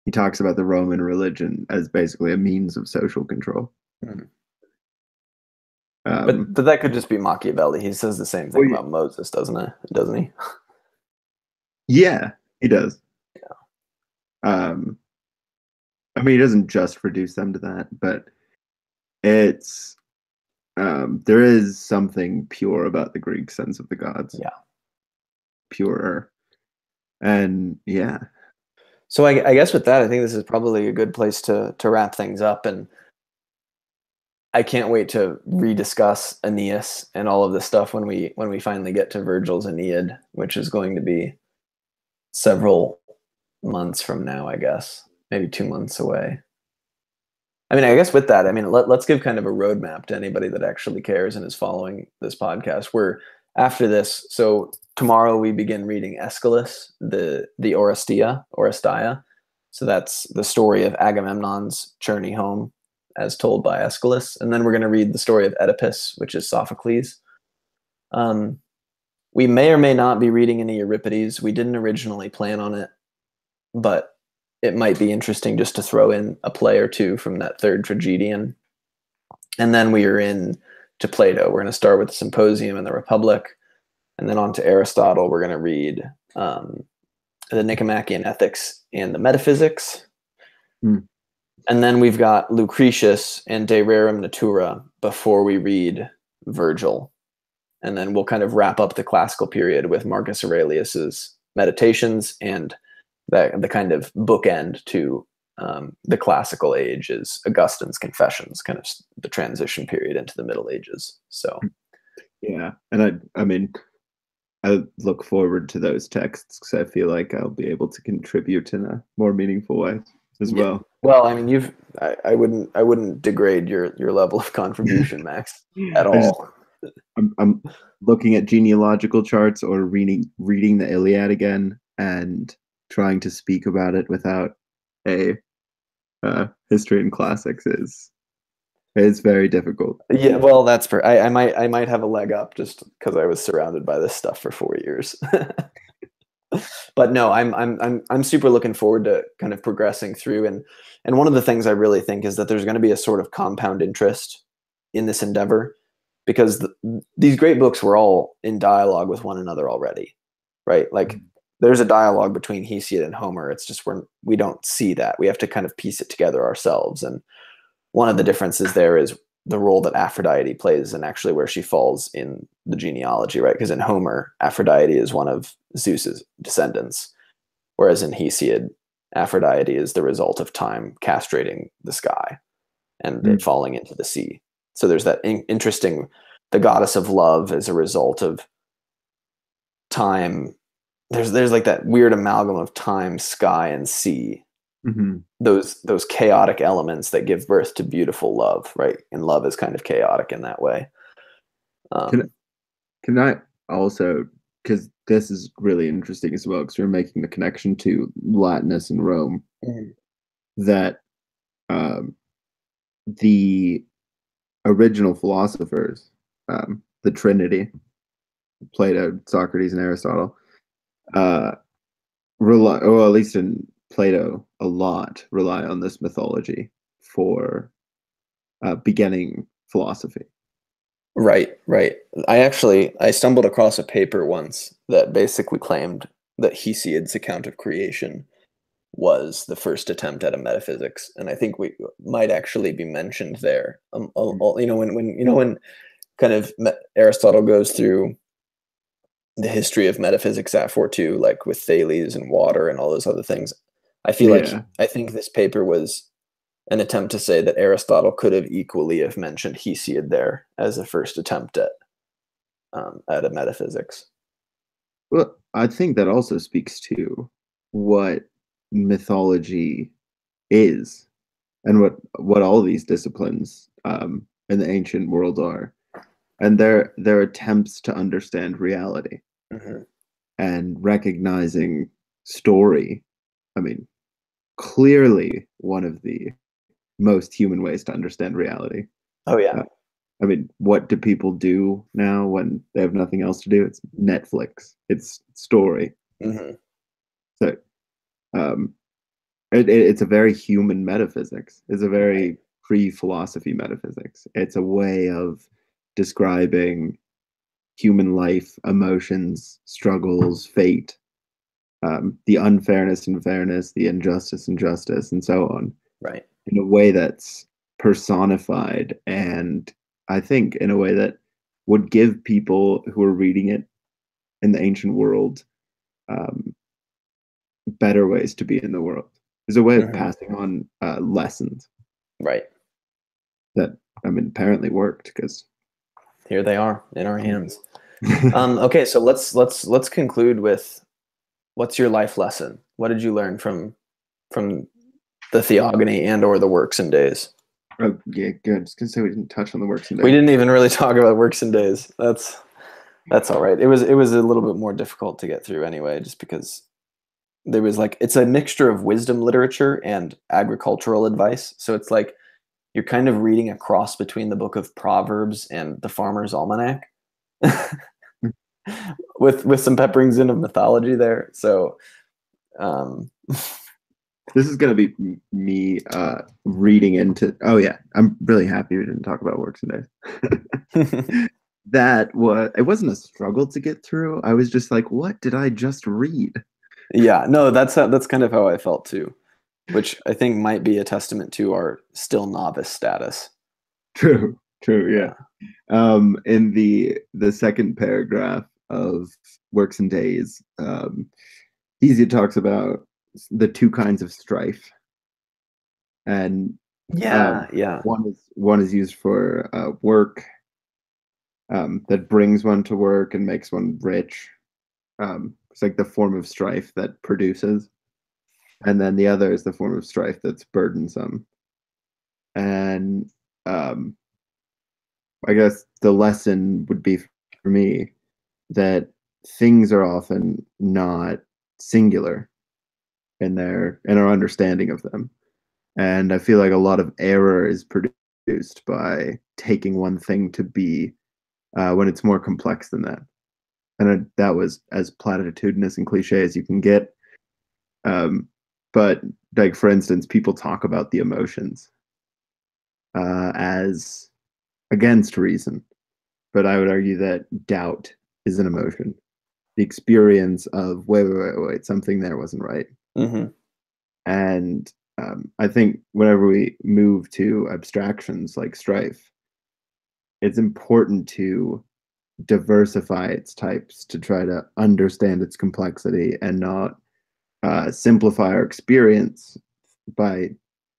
he talks about the Roman religion as basically a means of social control. Mhm. Um, But that could just be Machiavelli. He says the same thing well, about Moses, doesn't he? Doesn't he? Yeah, he does. Um, I mean, he doesn't just reduce them to that, but it's there is something pure about the Greek sense of the gods, Yeah. purer, and yeah, So I guess with that, I think this is probably a good place to wrap things up. And I can't wait to rediscuss Aeneas and all of this stuff when we finally get to Virgil's Aeneid, which is going to be several months from now, I guess, maybe 2 months away. I mean, I guess with that, I mean, let's give kind of a roadmap to anybody that actually cares and is following this podcast. We're after this, so tomorrow we begin reading Aeschylus, the Oresteia. So that's the story of Agamemnon's journey home, as told by Aeschylus, and then we're going to read the story of Oedipus, which is Sophocles. Um, we may or may not be reading any Euripides. We didn't originally plan on it, but it might be interesting just to throw in a play or two from that third tragedian. And then we are in to Plato. We're going to start with the Symposium and the Republic, and then on to Aristotle. We're going to read the Nicomachean Ethics and the Metaphysics. mm. And then we've got Lucretius and De Rerum Natura before we read Virgil. And then we'll kind of wrap up the classical period with Marcus Aurelius's Meditations, and the kind of bookend to the classical age is Augustine's Confessions, kind of the transition period into the Middle Ages. So Yeah, and I mean, I look forward to those texts because I feel like I'll be able to contribute in a more meaningful way as yeah. well. Well, I mean, I wouldn't degrade your level of contribution, Max, at I just all. I'm looking at genealogical charts or reading the Iliad again and trying to speak about it without a history and classics is very difficult. Yeah, well, I might have a leg up just because I was surrounded by this stuff for 4 years. But no, I'm super looking forward to kind of progressing through, and one of the things I really think is that there's going to be a sort of compound interest in this endeavor, because these great books were all in dialogue with one another already, right? Like there's a dialogue between Hesiod and Homer. It's just we don't see that. We have to kind of piece it together ourselves. And one of the differences there is the role that Aphrodite plays and actually where she falls in the genealogy, right? Because in Homer, Aphrodite is one of Zeus's descendants, whereas in Hesiod, Aphrodite is the result of time castrating the sky and it falling into the sea. So there's that interesting, the goddess of love is a result of time. There's like that weird amalgam of time, sky, and sea. Mm-hmm. Those chaotic elements that give birth to beautiful love, right? And love is kind of chaotic in that way. Can can I also, because this is really interesting as well, because we're making the connection to Latinus and Rome, that um, the original philosophers, the Trinity, Plato, Socrates, and Aristotle, rely, or at least in Plato, a lot rely on this mythology for beginning philosophy. Right, right. I stumbled across a paper once that basically claimed that Hesiod's account of creation was the first attempt at a metaphysics, and I think we might actually be mentioned there. When kind of Aristotle goes through the history of metaphysics at too, like with Thales and water and all those other things. Yeah. I think this paper was an attempt to say that Aristotle could have equally have mentioned Hesiod there as a first attempt at a metaphysics. Well, I think that also speaks to what mythology is and what all these disciplines in the ancient world are, and their attempts to understand reality Mm-hmm. and recognizing story. I mean, clearly one of the most human ways to understand reality. Oh yeah. Uh, I mean, what do people do now when they have nothing else to do? It's Netflix. It's story. Mm-hmm. So um, it's a very human metaphysics. It's a very pre-philosophy metaphysics. It's a way of describing human life, emotions, struggles, fate, the unfairness and fairness, the injustice and justice, and so on, Right. in a way that's personified, and I think in a way that would give people who are reading it in the ancient world um, better ways to be in the world. There's a way of Hmm. passing on lessons Right. that, I mean, apparently worked because. Here they are in our hands. Okay, so let's conclude with what's your life lesson? What did you learn from the Theogony and or the Works and Days? Oh yeah, good. I was gonna say we didn't touch on the works in We there. didn't even really talk about Works and Days. That's all right. It was a little bit more difficult to get through anyway, just because there was like it's a mixture of wisdom literature and agricultural advice. So it's like you're kind of reading a cross between the book of Proverbs and the Farmer's Almanac. with some pepperings in of mythology there. So um This is gonna be me reading into. Oh yeah, I'm really happy we didn't talk about works in there. It wasn't a struggle to get through. I was just like, what did I just read? yeah, no, that's kind of how I felt too, which I think might be a testament to our still novice status. True, true, Yeah. yeah. In the second paragraph of Works and Days, Hesiod talks about the two kinds of strife, and Yeah, yeah. one is used for work that brings one to work and makes one rich. It's like the form of strife that produces, and then the other is the form of strife that's burdensome. And um, I guess the lesson would be for me that things are often not singular in our understanding of them. And I feel like a lot of error is produced by taking one thing to be when it's more complex than that. And that was as platitudinous and cliche as you can get. But like for instance, people talk about the emotions as against reason, but I would argue that doubt is an emotion. The experience of wait, something there wasn't right. Hmm. And I think whenever we move to abstractions like strife, it's important to diversify its types to try to understand its complexity and not simplify our experience by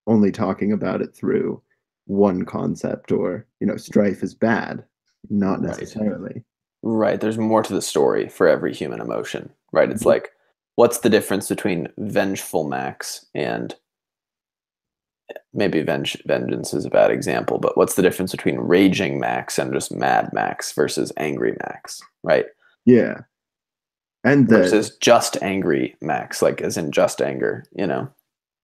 only talking about it through one concept or, strife is bad, not Right. necessarily. Right. There's more to the story for every human emotion, right? It's like, what's the difference between vengeful Max and maybe vengeance is a bad example, but what's the difference between raging Max and just mad Max versus angry Max, right? Yeah. And Versus just angry Max, like as in just anger, you know?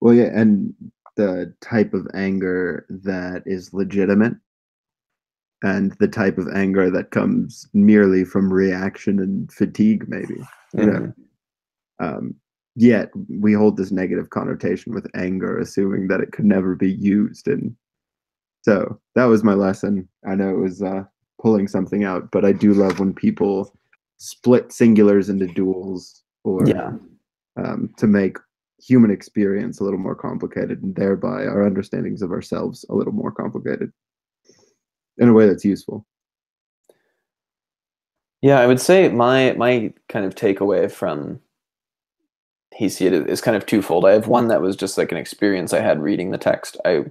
well, yeah, and the type of anger that is legitimate and the type of anger that comes merely from reaction and fatigue, maybe, you know. Hmm. Um, Yet we hold this negative connotation with anger, assuming that it could never be used. And so that was my lesson. I know it was pulling something out, but I do love when people split singulars into duals or Yeah. to make human experience a little more complicated and thereby our understandings of ourselves a little more complicated in a way that's useful. Yeah, I would say my kind of takeaway from Hesiod is kind of twofold. I have one that was just like an experience I had reading the text. I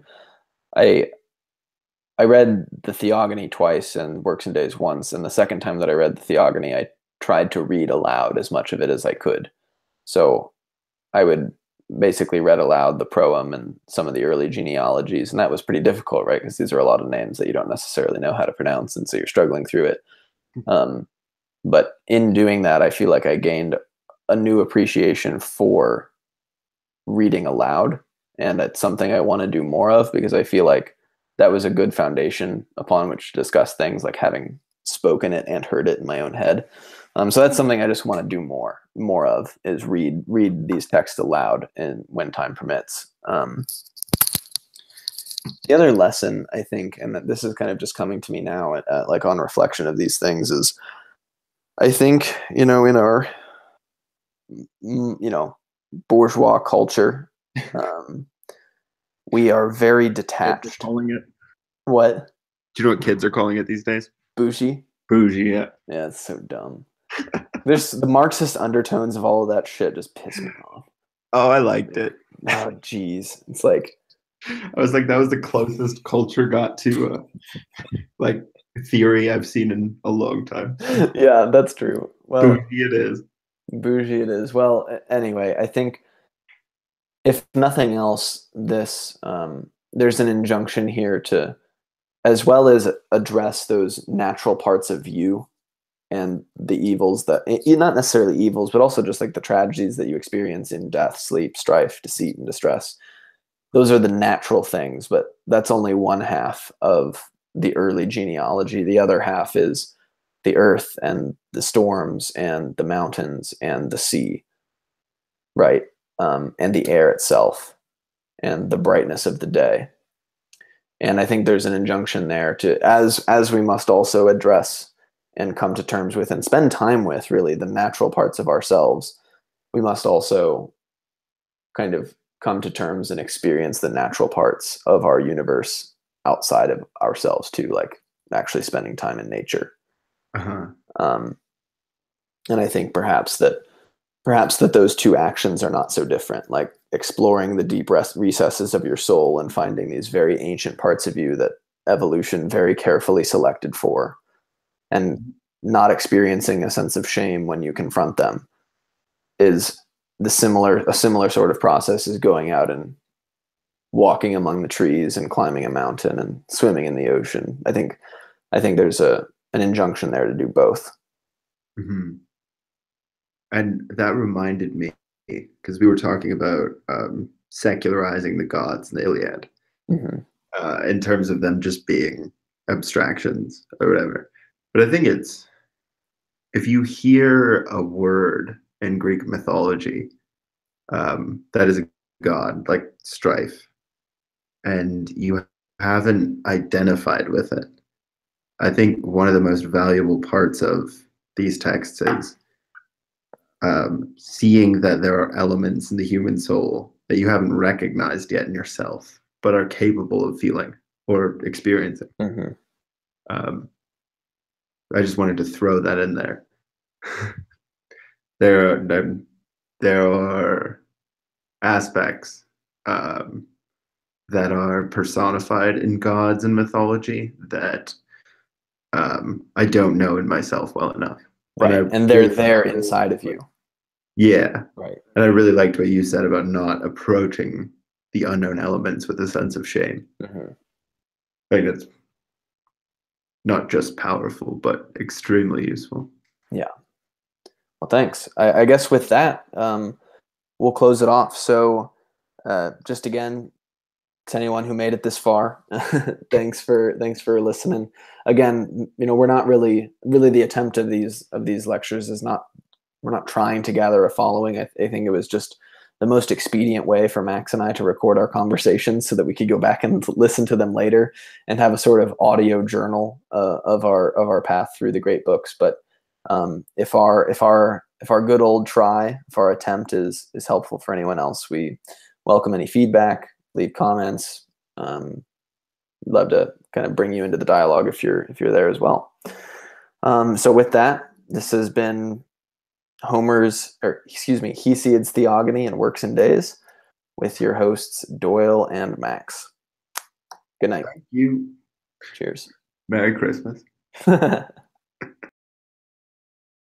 I read the Theogony twice and Works and Days once, and the second time that I read the Theogony, I tried to read aloud as much of it as I could. So I would basically read aloud the proem and some of the early genealogies, and that was pretty difficult, right? Because these are a lot of names that you don't necessarily know how to pronounce, and so you're struggling through it. Um, but in doing that, I feel like I gained a new appreciation for reading aloud, and it's something I want to do more of because I feel like that was a good foundation upon which to discuss things like having spoken it and heard it in my own head. So that's something I just want to do more of is read these texts aloud and when time permits. The other lesson I think, and this is kind of just coming to me now, like on reflection of these things, is I think in our you know, bourgeois culture. Um, we are very Kids are detached. calling it. What? Do you know what kids are calling it these days? Bougie? Bougie, yeah. Yeah, it's so dumb. There's the Marxist undertones of all of that shit just piss me off. Oh, I liked it. Oh, geez. It's like, I was like, that was the closest culture got to like theory I've seen in a long time. yeah, that's true. Well, Bougie it is. bougie it is. Well, anyway, I think if nothing else, this there's an injunction here to, as well as address those natural parts of you and the evils that, not necessarily evils, but also just like the tragedies that you experience in death, sleep, strife, deceit, and distress. Those are the natural things, but that's only one half of the early genealogy. The other half is the earth and the storms and the mountains and the sea, right? And the air itself and the brightness of the day. And I think there's an injunction there to, as we must also address and come to terms with and spend time with really the natural parts of ourselves, we must also kind of come to terms and experience the natural parts of our universe outside of ourselves too, like actually spending time in nature. Uh-huh. And I think perhaps that those two actions are not so different, like exploring the deep recesses of your soul and finding these very ancient parts of you that evolution very carefully selected for, and not experiencing a sense of shame when you confront them is a similar sort of process as going out and walking among the trees and climbing a mountain and swimming in the ocean. I think there's an injunction there to do both. Mm-hmm. And that reminded me, because we were talking about secularizing the gods in the Iliad, Mm-hmm. in terms of them just being abstractions or whatever. But I think it's, if you hear a word in Greek mythology that is a god, like strife, and you haven't identified with it, I think one of the most valuable parts of these texts is seeing that there are elements in the human soul that you haven't recognized yet in yourself, but are capable of feeling or experiencing. Mm-hmm. Um, I just wanted to throw that in there. there are aspects that are personified in gods and mythology that I don't know in myself well enough. And Right. I And they're really, there inside of you. yeah. Right. And I really liked what you said about not approaching the unknown elements with a sense of shame. Mm-hmm. I think that's not just powerful, but extremely useful. Yeah. Well, thanks. I guess with that, we'll close it off. So, just again, to anyone who made it this far, thanks for listening. Again, we're not really the attempt of these lectures is not, we're not trying to gather a following. I think it was just the most expedient way for Max and I to record our conversations so that we could go back and listen to them later and have a sort of audio journal of our path through the great books. But if our good old try, if our attempt is helpful for anyone else, we welcome any feedback, leave comments. Love to kind of bring you into the dialogue if you're there as well. So with that, this has been Hesiod's Theogony and Works and Days with your hosts Doyle and Max. Good night. Thank you. Cheers. Merry Christmas.